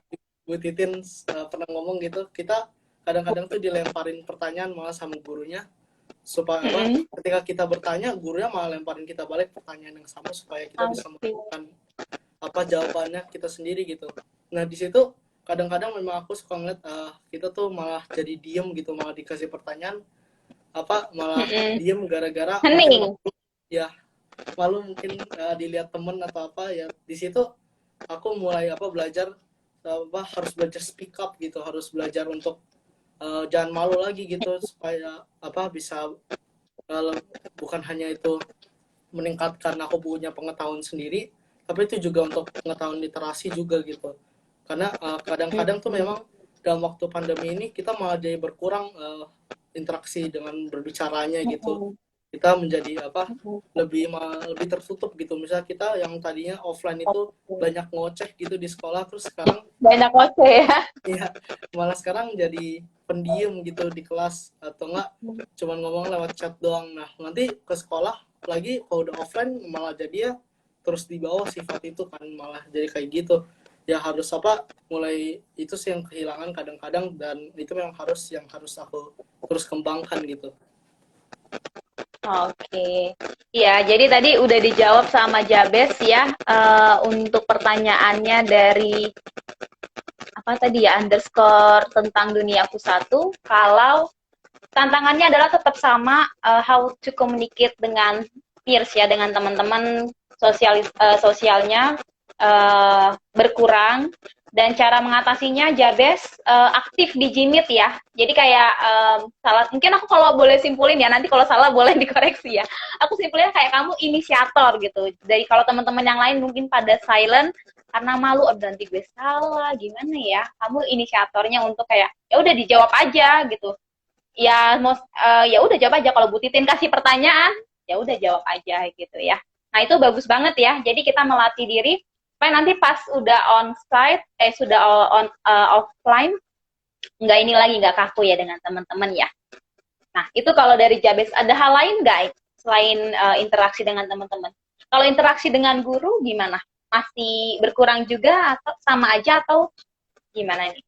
Bu Titin pernah ngomong gitu, kita kadang-kadang tuh dilemparin pertanyaan malah sama gurunya, supaya apa ketika kita bertanya gurunya malah lemparin kita balik pertanyaan yang sama supaya kita bisa menemukan apa jawabannya kita sendiri gitu. Nah di situ kadang-kadang memang aku suka ngeliat kita tuh malah jadi diem gitu, malah dikasih pertanyaan apa malah diem gara-gara mungkin malu, ya malu mungkin dilihat temen atau apa ya. Di situ aku mulai apa belajar apa harus belajar speak up gitu, harus belajar untuk jangan malu lagi gitu, supaya apa bisa bukan hanya itu meningkatkan aku punya pengetahuan sendiri, tapi itu juga untuk pengetahuan literasi juga gitu. Karena kadang-kadang tuh memang dalam waktu pandemi ini kita malah jadi berkurang interaksi dengan berbicaranya gitu. kita menjadi apa lebih tertutup gitu. Misalnya kita yang tadinya offline itu banyak ngoceh gitu di sekolah, terus sekarang Banyak kocek ya. ya malah sekarang jadi pendiam gitu di kelas, atau enggak cuman ngomong lewat chat doang. Nah nanti ke sekolah lagi kalau udah offline malah jadi ya terus di bawah sifat itu kan, malah jadi kayak gitu. Ya harus apa, mulai itu sih yang kehilangan kadang-kadang, dan itu memang yang harus aku terus kembangkan gitu. Oke, ya jadi tadi udah dijawab sama Jabes ya, untuk pertanyaannya dari apa tadi ya, underscore tentang dunia aku satu. Kalau tantangannya adalah tetap sama, how to communicate dengan peers ya, dengan teman-teman, sosialnya berkurang, dan cara mengatasinya Jabes aktif di Jimit ya. Jadi kayak salah, mungkin aku kalau boleh simpulin ya, nanti kalau salah boleh dikoreksi ya. Aku simpulnya kayak kamu inisiator gitu. Dari kalau teman-teman yang lain mungkin pada silent karena malu, oh nanti gue salah gimana ya. Kamu inisiatornya untuk kayak ya udah dijawab aja gitu. Ya udah jawab aja, kalau Bu Titin kasih pertanyaan ya udah jawab aja gitu ya. Nah itu bagus banget ya, jadi kita melatih diri supaya nanti pas udah on site sudah offline nggak ini lagi, nggak kaku ya dengan teman-teman ya. Nah itu kalau dari Jabes, ada hal lain nggak selain interaksi dengan teman-teman? Kalau interaksi dengan guru gimana, masih berkurang juga atau sama aja atau gimana nih?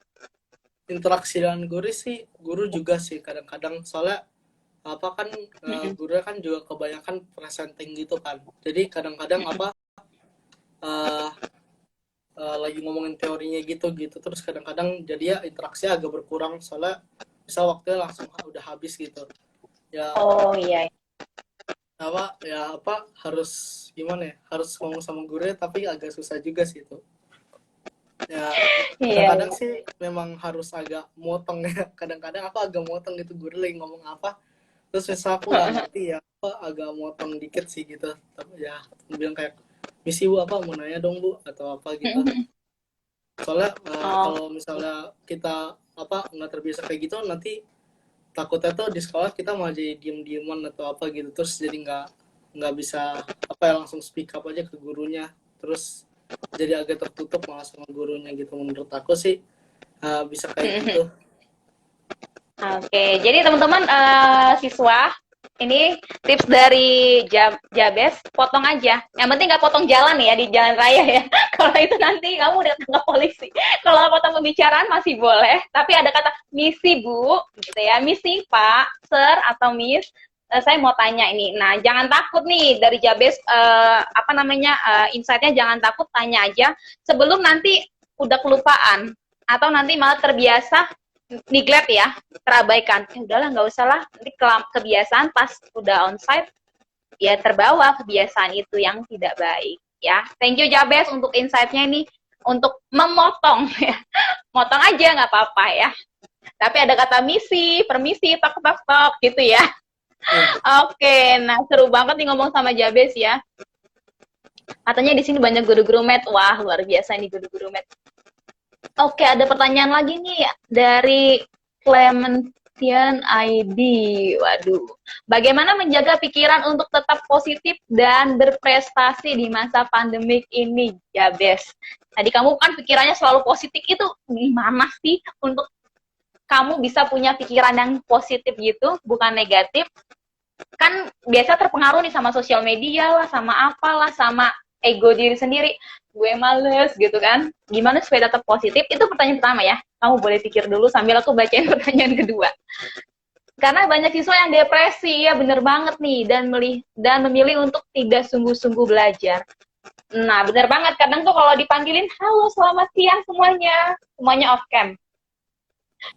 Interaksi dengan guru juga sih kadang-kadang, soalnya apa kan guru kan juga kebanyakan presenting gitu kan, jadi kadang-kadang apa uh, lagi ngomongin teorinya gitu terus kadang-kadang jadi ya interaksi agak berkurang, soalnya bisa waktunya langsung udah habis gitu ya. Oh iya. Apa harus gimana ya, harus ngomong sama guru tapi agak susah juga sih itu ya. Iya. Kadang-kadang sih memang harus agak motong ya, kadang-kadang aku agak motong gitu, guru lagi ngomong apa terus misal aku nggak ngerti ya, apa agak motong dikit sih gitu. Tapi ya bilang kayak, misi Bu apa mau nanya dong Bu atau apa gitu. Soalnya Oh. kalau misalnya kita apa nggak terbiasa kayak gitu, nanti takutnya tuh di sekolah kita malah jadi diem-dieman atau apa gitu, terus jadi nggak bisa apa ya langsung speak up aja ke gurunya, terus jadi agak tertutup malah sama gurunya gitu. Menurut aku sih bisa kayak gitu. Oke, jadi teman-teman siswa, ini tips dari Jabes, potong aja. Yang penting nggak potong jalan ya, di jalan raya ya. Kalau itu nanti kamu udah tangkap polisi. Kalau potong pembicaraan masih boleh, tapi ada kata misi Bu, gitu ya, misi Pak, Sir atau Miss. Saya mau tanya ini. Nah, jangan takut nih dari Jabes, apa namanya, insight-nya jangan takut, tanya aja. Sebelum nanti udah kelupaan, atau nanti malah terbiasa neglect ya, terabaikan. Udahlah nggak usah lah, nanti kebiasaan pas udah onsite ya terbawa kebiasaan itu yang tidak baik ya. Thank you Jabes untuk insight-nya ini, untuk memotong ya. Motong aja nggak apa-apa ya. Tapi ada kata misi, permisi, tok gitu ya. Oke, nah seru banget nih ngomong sama Jabes ya. Katanya di sini banyak guru-guru med. Wah, luar biasa nih guru-guru med. Oke, ada pertanyaan lagi nih dari Clementian ID. Waduh, bagaimana menjaga pikiran untuk tetap positif dan berprestasi di masa pandemik ini, ya Bes? Tadi kamu kan pikirannya selalu positif, itu gimana sih untuk kamu bisa punya pikiran yang positif gitu, bukan negatif? Kan biasa terpengaruh nih sama sosial media lah, sama apalah, sama ego diri sendiri. Gue males gitu kan. Gimana supaya tetap positif? Itu pertanyaan pertama ya. Kamu boleh pikir dulu sambil aku bacain pertanyaan kedua. Karena banyak siswa yang depresi, ya bener banget nih, dan memilih untuk tidak sungguh-sungguh belajar. Nah, bener banget. Kadang tuh kalau dipanggilin, halo selamat siang semuanya off cam.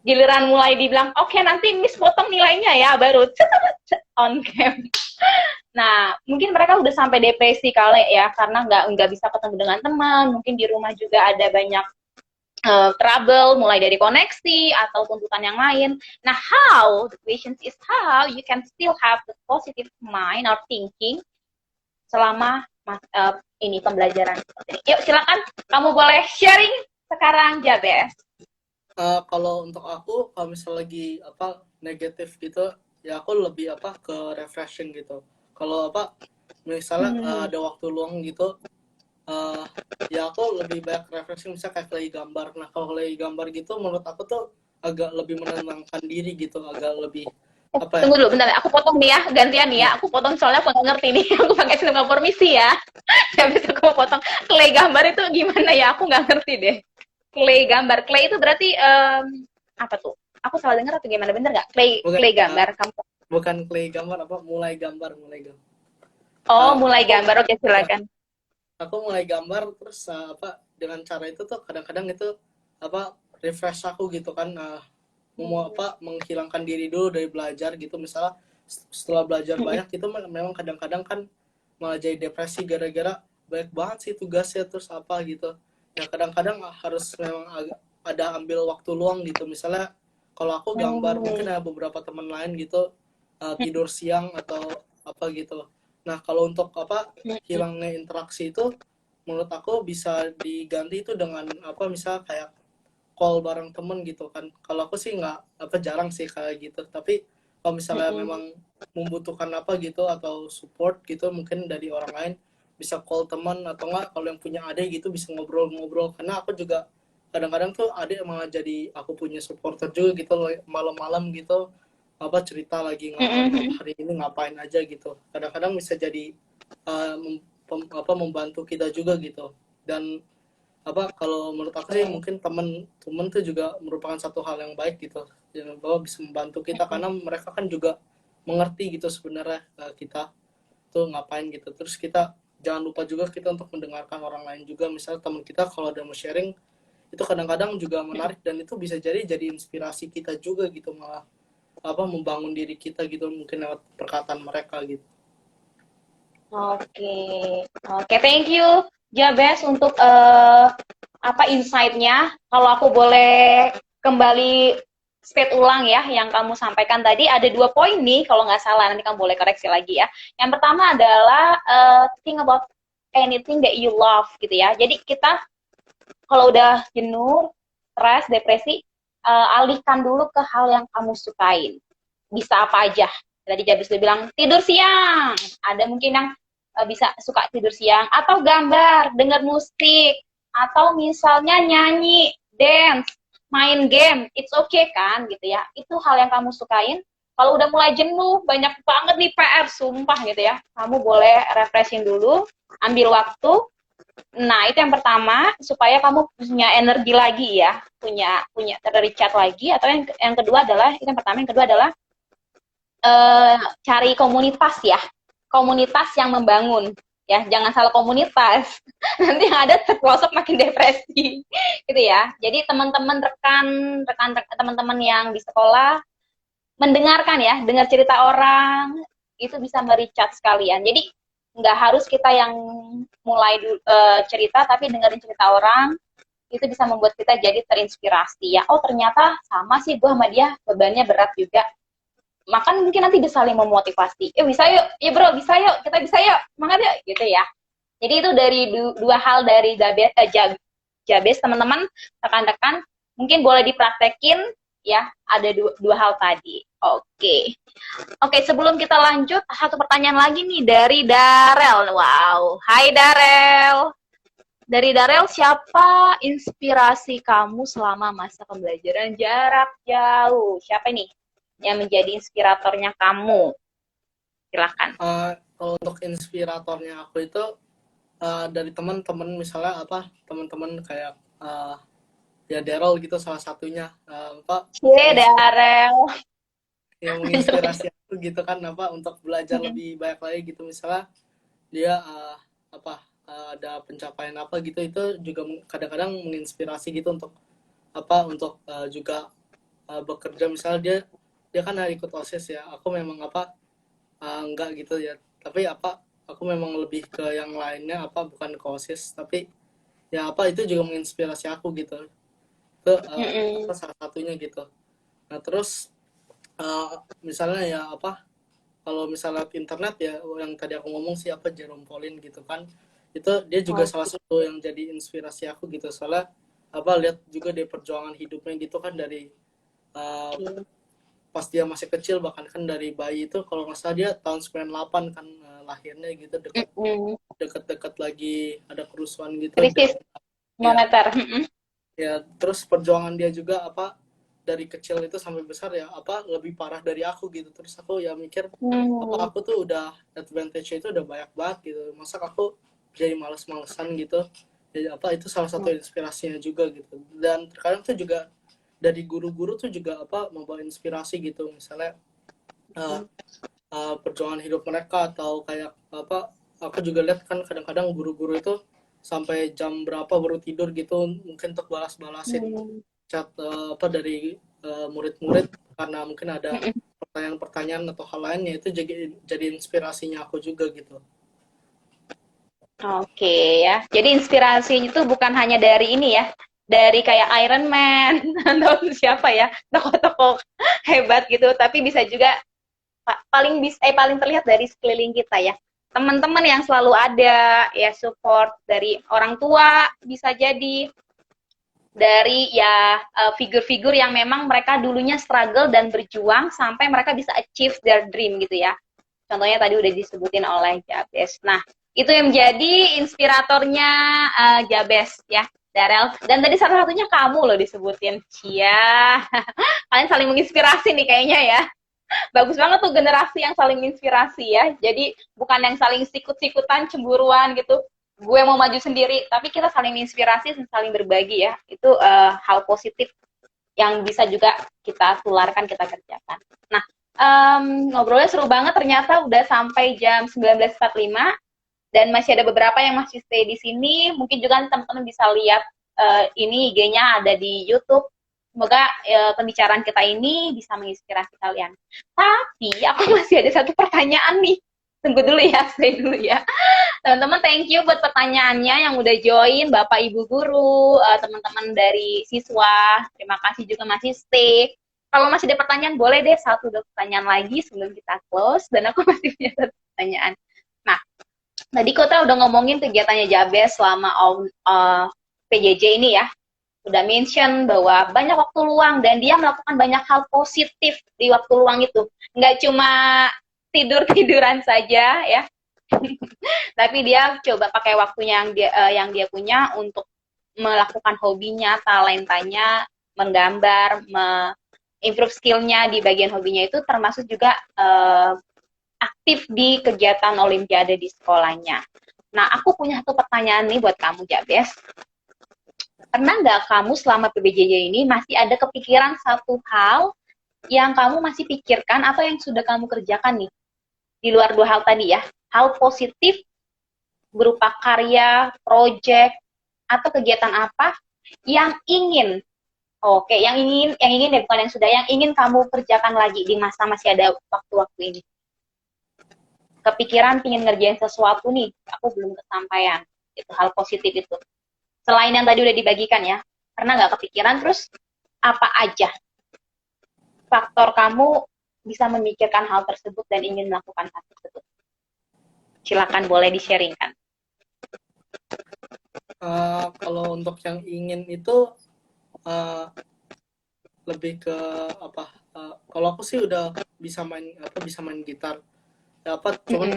Giliran mulai dibilang, oke, nanti Miss potong nilainya ya, baru on cam. Nah, mungkin mereka udah sampai depresi kali ya, karena nggak bisa ketemu dengan teman, mungkin di rumah juga ada banyak trouble, mulai dari koneksi atau tuntutan yang lain. Nah, the question is how you can still have the positive mind or thinking selama ini pembelajaran seperti ini. Yuk, silakan, kamu boleh sharing sekarang, Jabes. Kalau untuk aku, kalau misalnya lagi apa negatif gitu, ya aku lebih apa ke refreshing gitu. Kalau apa misalnya ada waktu luang gitu, uh, ya aku lebih banyak refreshing misalnya kayak lagi gambar. Nah kalau lagi gambar gitu menurut aku tuh agak lebih menenangkan diri gitu, agak lebih apa ya. Tunggu dulu, bentar. Aku potong nih ya, gantian nih ya. Nah, Aku potong soalnya aku nggak ngerti nih. Aku pakai sinema permisi ya. Habis aku mau potong. Clay gambar itu gimana ya? Aku nggak ngerti deh. Clay gambar. Clay itu berarti apa tuh? Aku salah dengar atau gimana? Bener nggak? Clay bukan clay gambar. Kamu. bukan play gambar, apa mulai gambar, Oh, mulai aku gambar. Oke, ya, silakan. aku mulai gambar terus apa dengan cara itu tuh kadang-kadang itu apa refresh aku gitu kan, mau apa menghilangkan diri dulu dari belajar gitu. Misalnya setelah belajar banyak itu memang kadang-kadang kan malah jadi depresi gara-gara banyak banget sih tugasnya terus apa gitu. Ya kadang-kadang harus memang agak ada ambil waktu luang gitu. Misalnya kalau aku gambar, mungkin ada beberapa teman lain gitu tidur siang atau apa gitu. Nah kalau untuk apa hilangnya interaksi itu menurut aku bisa diganti itu dengan apa misalnya kayak call bareng temen gitu kan. Kalau aku sih nggak apa jarang sih kayak gitu, tapi kalau misalnya memang membutuhkan apa gitu atau support gitu mungkin dari orang lain, bisa call teman atau enggak kalau yang punya adik gitu bisa ngobrol-ngobrol. Karena aku juga kadang-kadang tuh adik malah jadi aku punya supporter juga gitu loh, malam-malam gitu apa cerita lagi hari ini ngapain aja gitu. Kadang-kadang bisa jadi uh, apa membantu kita juga gitu. Dan apa kalau menurut aku sih mungkin temen-temen tuh juga merupakan satu hal yang baik gitu, yang bahwa bisa membantu kita karena mereka kan juga mengerti gitu sebenarnya kita tuh ngapain gitu. Terus kita jangan lupa juga kita untuk mendengarkan orang lain juga. Misalnya teman kita kalau ada mau sharing itu kadang-kadang juga menarik dan itu bisa jadi inspirasi kita juga gitu, malah apa membangun diri kita gitu mungkin lewat perkataan mereka gitu. Oke, oke, thank you, Jabes, untuk apa insight-nya. Kalau aku boleh kembali state ulang ya, yang kamu sampaikan tadi ada 2 poin nih, kalau nggak salah nanti kamu boleh koreksi lagi ya. Yang pertama adalah think about anything that you love gitu ya. Jadi kita kalau udah jenuh, stres, depresi, alihkan dulu ke hal yang kamu sukain. Bisa apa aja. Tadi Jabis udah bilang tidur siang. Ada mungkin yang bisa suka tidur siang atau gambar, dengar musik, atau misalnya nyanyi, dance, main game. It's okay kan gitu ya. Itu hal yang kamu sukain. Kalau udah mulai jenuh, banyak banget nih PR, sumpah gitu ya. Kamu boleh refreshing dulu, ambil waktu. Nah, itu yang pertama supaya kamu punya energi lagi ya, punya terrecharge lagi. Atau yang kedua adalah itu yang pertama, yang kedua adalah cari komunitas ya, komunitas yang membangun ya, jangan salah komunitas. Nanti yang ada terpelosok makin depresi gitu ya. Jadi teman-teman rekan teman-teman yang di sekolah mendengarkan ya, dengar cerita orang itu bisa merecharge sekalian. Jadi nggak harus kita yang mulai cerita, tapi dengerin cerita orang itu bisa membuat kita jadi terinspirasi ya. Oh ternyata sama sih gue sama dia, bebannya berat juga. Makan mungkin nanti bisa saling memotivasi. Bisa yuk, ya bro, bisa yuk, kita bisa yuk, semangat yuk, gitu ya. Jadi itu dari dua hal dari Jabes, teman-teman, rekan-rekan, mungkin boleh dipraktekin ya, ada dua hal tadi. Oke. Oke, sebelum kita lanjut, satu pertanyaan lagi nih dari Darel. Wow, hai Darel. Dari Darel, siapa inspirasi kamu selama masa pembelajaran jarak jauh? Siapa nih yang menjadi inspiratornya kamu? Silahkan. Kalau untuk inspiratornya aku itu dari teman-teman, misalnya apa teman-teman kayak ya Daryl gitu salah satunya, apa Darel. yang menginspirasi aku gitu kan, apa untuk belajar lebih banyak lagi gitu. Misalnya dia apa ada pencapaian apa gitu, itu juga kadang-kadang menginspirasi gitu untuk apa untuk juga bekerja. Misalnya dia kan ikut OSIS ya, aku memang apa enggak gitu ya, tapi apa aku memang lebih ke yang lainnya, apa bukan ke OSIS, tapi ya apa itu juga menginspirasi aku gitu, itu apa salah satunya gitu. Nah terus misalnya ya apa kalau misalnya internet ya yang tadi aku ngomong sih apa Jerome Pauline gitu kan, itu dia juga salah satu yang jadi inspirasi aku gitu. Soalnya apa lihat juga dia perjuangan hidupnya gitu kan, dari uh, pas dia masih kecil, bahkan kan dari bayi itu kalau nggak salah dia tahun 98 kan lahirnya gitu, deket-deket lagi ada kerusuhan gitu. Krisis Dan ya moneter. ya terus perjuangan dia juga apa dari kecil itu sampai besar ya apa lebih parah dari aku gitu. Terus aku ya mikir apa Hmm. aku tuh udah advantage itu udah banyak banget gitu, masa aku jadi males-malesan gitu. Jadi apa itu salah satu inspirasinya juga gitu. Dan terkadang tuh juga dari guru-guru tuh juga apa membawa inspirasi gitu, misalnya uh, perjuangan hidup mereka, atau kayak apa aku juga lihat kan kadang-kadang guru-guru itu sampai jam berapa baru tidur gitu, mungkin untuk balas-balasin chat apa dari murid-murid, karena mungkin ada pertanyaan-pertanyaan atau hal lainnya, itu jadi inspirasinya aku juga gitu. Oke ya. Jadi inspirasinya itu bukan hanya dari ini ya, dari kayak Iron Man atau siapa ya, tokoh-tokoh hebat gitu, tapi bisa juga paling terlihat dari sekeliling kita ya. Teman-teman yang selalu ada ya, support dari orang tua, bisa jadi dari ya figur-figur yang memang mereka dulunya struggle dan berjuang sampai mereka bisa achieve their dream gitu ya. Contohnya tadi udah disebutin oleh Jabes. Nah, itu yang menjadi inspiratornya Jabes ya, Darel. Dan tadi salah satunya kamu loh disebutin. Cia, kalian saling menginspirasi nih kayaknya ya. Bagus banget tuh generasi yang saling menginspirasi ya. Jadi bukan yang saling sikut-sikutan, cemburuan gitu. Gue mau maju sendiri, tapi kita saling menginspirasi, saling berbagi ya. Itu hal positif yang bisa juga kita tularkan, kita kerjakan. Nah, ngobrolnya seru banget, ternyata udah sampai jam 19.45 dan masih ada beberapa yang masih stay di sini. Mungkin juga teman-teman bisa lihat ini IG-nya ada di YouTube. Semoga pembicaraan kita ini bisa menginspirasi kalian. Tapi aku masih ada satu pertanyaan nih. Tunggu dulu ya, stay dulu ya. Teman-teman, thank you buat pertanyaannya yang udah join, Bapak Ibu guru, teman-teman dari siswa. Terima kasih juga masih stay. Kalau masih ada pertanyaan, boleh deh satu dua pertanyaan lagi sebelum kita close. Dan aku masih punya satu pertanyaan. Nah, tadi Kota udah ngomongin kegiatannya Jabes selama PJJ ini ya. Udah mention bahwa banyak waktu luang dan dia melakukan banyak hal positif di waktu luang itu. Nggak cuma tidur-tiduran saja ya, tapi dia coba pakai waktunya yang dia punya untuk melakukan hobinya, talentanya, menggambar, improve skillnya di bagian hobinya itu, termasuk juga aktif di kegiatan olimpiade di sekolahnya. Nah, aku punya satu pertanyaan nih buat kamu, Jabes. Pernah nggak kamu selama PBJJ ini masih ada kepikiran satu hal yang kamu masih pikirkan atau yang sudah kamu kerjakan nih? Di luar dua hal tadi ya, hal positif berupa karya, proyek, atau kegiatan apa yang ingin, yang ingin ya, bukan yang sudah, yang ingin kamu kerjakan lagi di masa masih ada waktu-waktu ini. Kepikiran pingin ngerjain sesuatu nih, aku belum kesampaian. Itu hal positif itu. Selain yang tadi udah dibagikan ya, pernah nggak kepikiran, terus apa aja faktor kamu bisa memikirkan hal tersebut dan ingin melakukan hal tersebut? Silakan, boleh di-sharingkan. Kalau untuk yang ingin itu lebih ke apa? Kalau aku sih udah bisa main gitar. Ya apa? Cuman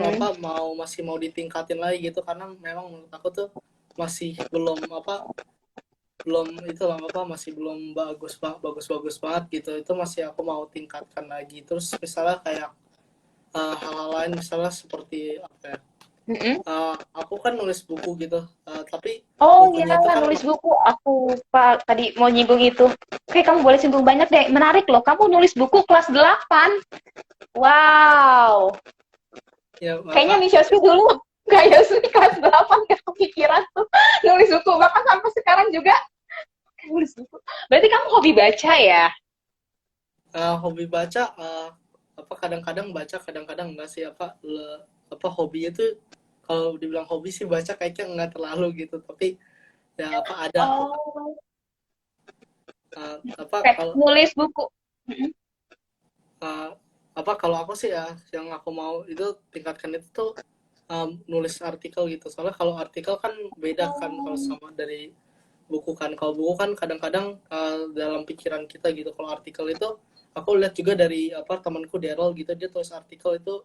masih mau ditingkatin lagi gitu, karena memang menurut aku tuh masih belum itu lah apa, masih belum bagus banget gitu. Itu masih aku mau tingkatkan lagi. Terus misalnya kayak hal-hal lain, misalnya seperti apa ya, aku kan nulis buku gitu, tapi bukunya itu Ya, kan nulis buku. Aku Pak tadi mau nyinggung itu. Oke, kamu boleh singgung banyak deh. Menarik loh, kamu nulis buku kelas 8. Wow. ya Kayaknya apa Miss Yosmi dulu gak Yosmi kelas 8 gak kepikiran tuh nulis buku. Bahkan sampai sekarang juga nulis buku. Berarti kamu hobi baca ya? hobi baca, apa kadang-kadang baca, kadang-kadang enggak sih, apa hobi itu, kalau dibilang hobi sih baca kayaknya enggak terlalu gitu, tapi ya apa ada Oh, apa oke. kalau Nulis buku. uh, apa kalau aku sih ya yang aku mau itu tingkatkan itu tuh nulis artikel gitu. Soalnya kalau artikel kan beda kan kalau sama dari buku kan. Kalau buku kan kadang-kadang dalam pikiran kita gitu. Kalau artikel itu aku lihat juga dari apa temanku Daryl gitu, dia tulis artikel itu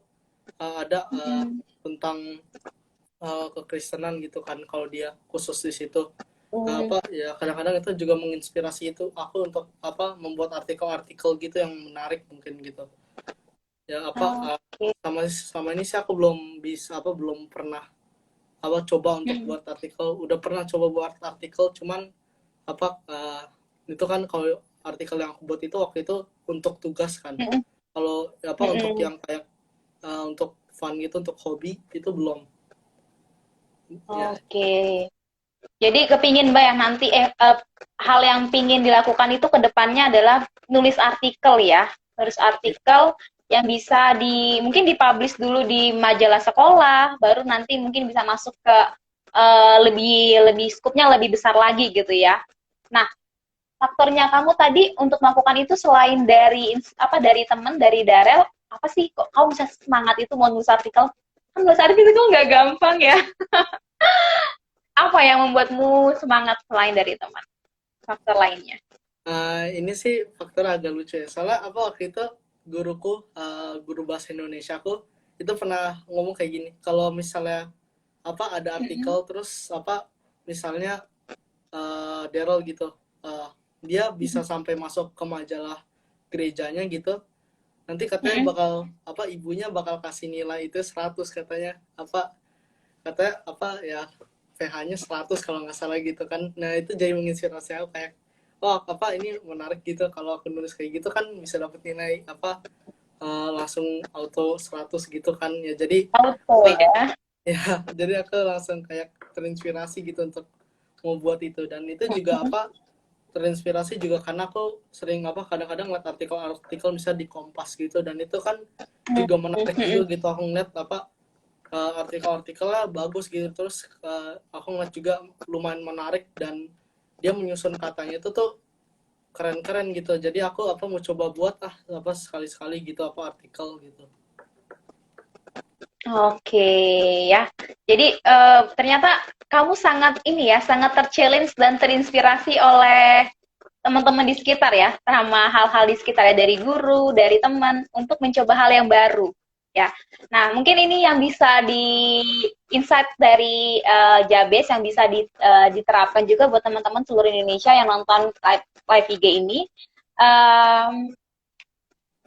ada tentang kekristenan gitu kan, kalau dia khusus di situ. Apa ya, kadang-kadang itu juga menginspirasi itu aku untuk apa membuat artikel-artikel gitu yang menarik mungkin gitu ya. Apa Oke. sama ini sih aku belum bisa apa belum pernah apa coba untuk buat artikel. Udah pernah coba buat artikel, cuman apa itu kan kalau artikel yang aku buat itu waktu itu untuk tugas kan. Kalau apa untuk yang kayak untuk fun gitu, untuk hobi itu belum ya. Oke. Jadi kepingin Mbak yang nanti hal yang pingin dilakukan itu ke depannya adalah nulis artikel ya. Nulis artikel yang bisa mungkin dipublish dulu di majalah sekolah, baru nanti mungkin bisa masuk ke lebih skupnya lebih besar lagi gitu ya. Nah, faktornya kamu tadi untuk melakukan itu selain dari temen, dari Darel, apa sih kok kamu bisa semangat itu mau nulis artikel? Kan nulis artikel itu nggak gampang ya. Apa yang membuatmu semangat selain dari teman? Faktor lainnya. Ini sih faktor agak lucu ya. Soalnya apa waktu itu guruku, guru bahasa Indonesia aku itu pernah ngomong kayak gini. Kalau misalnya apa ada artikel terus apa misalnya Daryl gitu, dia bisa sampai masuk ke majalah gerejanya gitu. Nanti katanya bakal apa ibunya bakal kasih nilai itu 100 katanya. Katanya apa ya PH-nya 100 kalau nggak salah gitu kan. Nah, itu jadi menginspirasi aku kayak oh apa ini menarik gitu, kalau aku nulis kayak gitu kan bisa dapat nilai apa langsung auto 100 gitu kan ya. Jadi Auto apa ya. ya jadi aku langsung kayak terinspirasi gitu untuk membuat itu. Dan itu juga apa terinspirasi juga karena aku sering apa kadang-kadang ngeliat artikel-artikel misalnya di Kompas gitu, dan itu kan juga menarik juga gitu. Aku ngeliat apa artikel-artikelnya bagus gitu, terus aku ngeliat juga lumayan menarik dan dia menyusun katanya itu tuh keren-keren gitu. Jadi aku apa mau coba buat apa sekali-sekali gitu apa artikel gitu. Oke ya. Jadi ternyata kamu sangat ini ya, sangat terchallenge dan terinspirasi oleh teman-teman di sekitar ya, sama hal-hal di sekitar ya, dari guru, dari teman untuk mencoba hal yang baru ya. Nah, mungkin ini yang bisa di insight dari Jabes yang bisa diterapkan juga buat teman-teman seluruh Indonesia yang nonton live IG ini.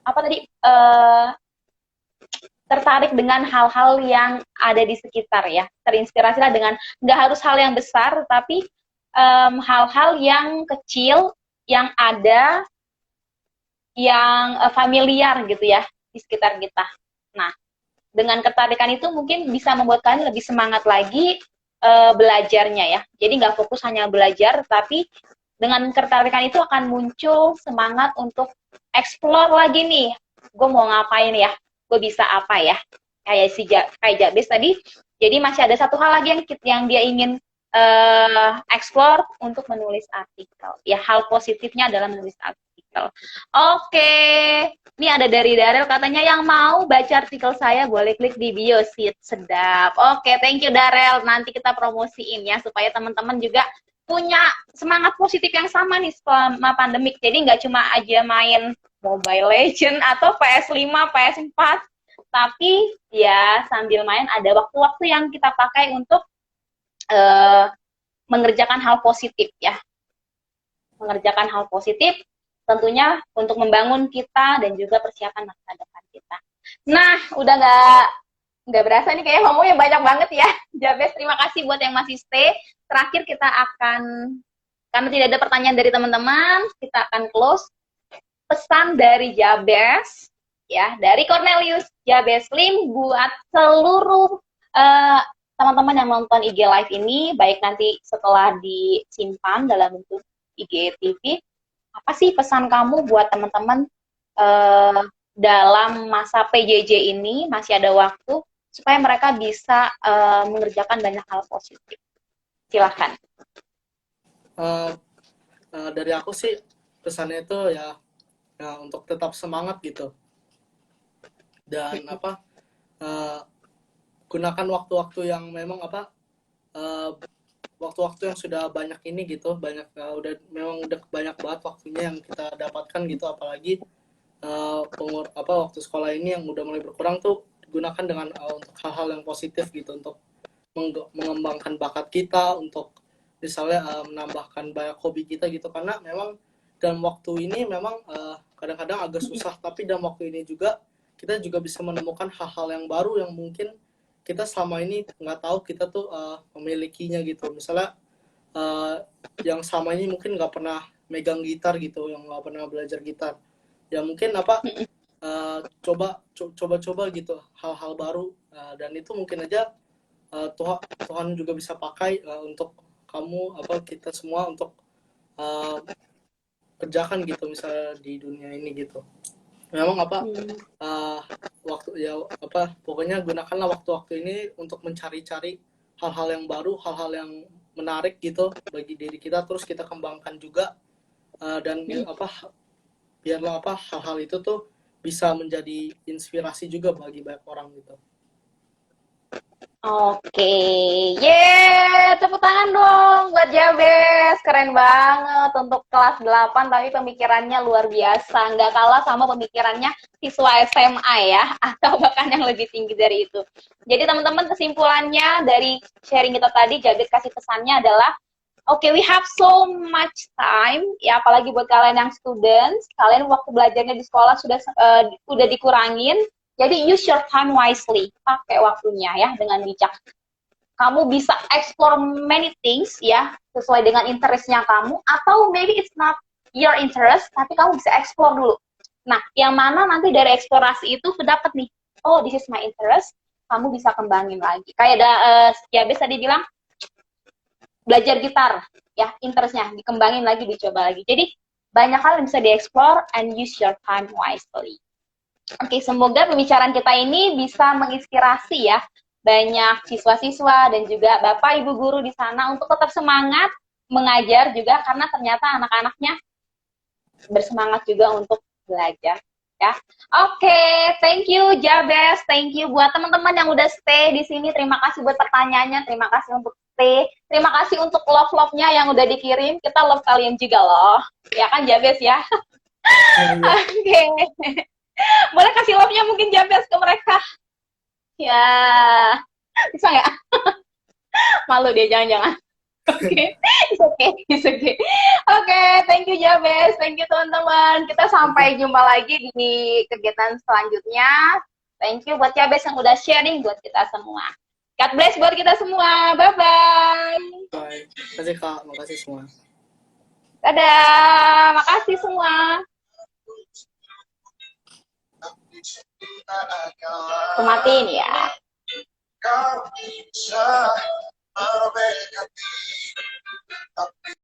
Apa tadi tertarik dengan hal-hal yang ada di sekitar ya, terinspirasilah dengan nggak harus hal yang besar, tapi hal-hal yang kecil yang ada, yang familiar gitu ya di sekitar kita. Nah, dengan ketertarikan itu mungkin bisa membuat kalian lebih semangat lagi belajarnya ya. Jadi nggak fokus hanya belajar, tapi dengan ketertarikan itu akan muncul semangat untuk explore lagi nih. Gue mau ngapain ya? Gue bisa apa ya? Kayak Jabes tadi. Jadi masih ada satu hal lagi yang dia ingin explore untuk menulis artikel. Ya, hal positifnya adalah menulis artikel. Oke, ini ada dari Darel katanya yang mau baca artikel saya boleh klik di bio sih, sedap. Oke, thank you Darel. Nanti kita promosiin ya supaya teman-teman juga punya semangat positif yang sama nih selama pandemik. Jadi nggak cuma aja main Mobile Legend atau PS5, PS4, tapi ya sambil main ada waktu-waktu yang kita pakai untuk mengerjakan hal positif ya. Mengerjakan hal positif tentunya untuk membangun kita dan juga persiapan masa depan kita. Nah, udah nggak berasa nih kayak ngomongnya banyak banget ya. Jabes, terima kasih buat yang masih stay. Terakhir kita akan, karena tidak ada pertanyaan dari teman-teman, kita akan close. Pesan dari Jabes, ya, dari Cornelius Jabes Lim buat seluruh teman-teman yang nonton IG Live ini, baik nanti setelah disimpan dalam bentuk IG TV, apa sih pesan kamu buat teman-teman dalam masa PJJ ini, masih ada waktu, supaya mereka bisa mengerjakan banyak hal positif? Silahkan. Dari aku sih pesannya itu ya untuk tetap semangat gitu. Dan apa gunakan waktu-waktu yang memang apa waktu-waktu yang sudah banyak ini gitu, banyak udah banyak banget waktunya yang kita dapatkan gitu, apalagi waktu sekolah ini yang udah mulai berkurang tuh digunakan dengan untuk hal-hal yang positif gitu, untuk mengembangkan bakat kita, untuk misalnya menambahkan banyak hobi kita gitu. Karena memang dalam waktu ini memang kadang-kadang agak susah, tapi dalam waktu ini juga kita juga bisa menemukan hal-hal yang baru yang mungkin kita selama ini nggak tahu kita tuh memilikinya gitu. Misalnya yang selama ini mungkin nggak pernah megang gitar gitu, yang nggak pernah belajar gitar, ya mungkin coba-coba gitu hal-hal baru, dan itu mungkin aja Tuhan juga bisa pakai untuk kamu, kita semua untuk uh, kerjakan gitu misalnya di dunia ini gitu. Memang uh, pokoknya gunakanlah waktu-waktu ini untuk mencari-cari hal-hal yang baru, hal-hal yang menarik gitu bagi diri kita, terus kita kembangkan juga, dan biarlah hal-hal itu tuh bisa menjadi inspirasi juga bagi banyak orang gitu. Oke, yeay, tepuk tangan dong buat Jabes, keren banget untuk kelas 8 tapi pemikirannya luar biasa, nggak kalah sama pemikirannya siswa SMA ya, atau bahkan yang lebih tinggi dari itu. Jadi teman-teman kesimpulannya dari sharing kita tadi, Jabes kasih pesannya adalah, oke, we have so much time, ya apalagi buat kalian yang students, kalian waktu belajarnya di sekolah udah dikurangin, jadi use your time wisely, pakai waktunya ya dengan bijak. Kamu bisa explore many things ya, sesuai dengan interestnya kamu, atau maybe it's not your interest, tapi kamu bisa explore dulu. Nah, yang mana nanti dari eksplorasi itu kedapat nih, oh this is my interest, kamu bisa kembangin lagi. Kayak Jabes tadi bilang, belajar gitar, ya interestnya, dikembangin lagi, dicoba lagi. Jadi, banyak hal yang bisa dieksplor and use your time wisely. Oke, semoga pembicaraan kita ini bisa menginspirasi ya banyak siswa-siswa dan juga Bapak Ibu guru di sana untuk tetap semangat mengajar juga, karena ternyata anak-anaknya bersemangat juga untuk belajar ya. Oke, thank you Jabes, thank you buat teman-teman yang udah stay di sini. Terima kasih buat pertanyaannya, terima kasih untuk stay, terima kasih untuk love-nya yang udah dikirim. Kita love kalian juga loh, ya kan Jabes ya. Oke. Boleh kasih love-nya mungkin Jabes ke mereka? Ya, bisa nggak? Malu dia, jangan-jangan. Oke, it's okay. Oke, thank you Jabes, thank you teman-teman. Kita sampai jumpa lagi di kegiatan selanjutnya. Thank you buat Jabes yang udah sharing buat kita semua. God bless buat kita semua. Bye-bye. Bye. Terima kasih Kak, makasih semua. Dadah, makasih semua. Matiin ya.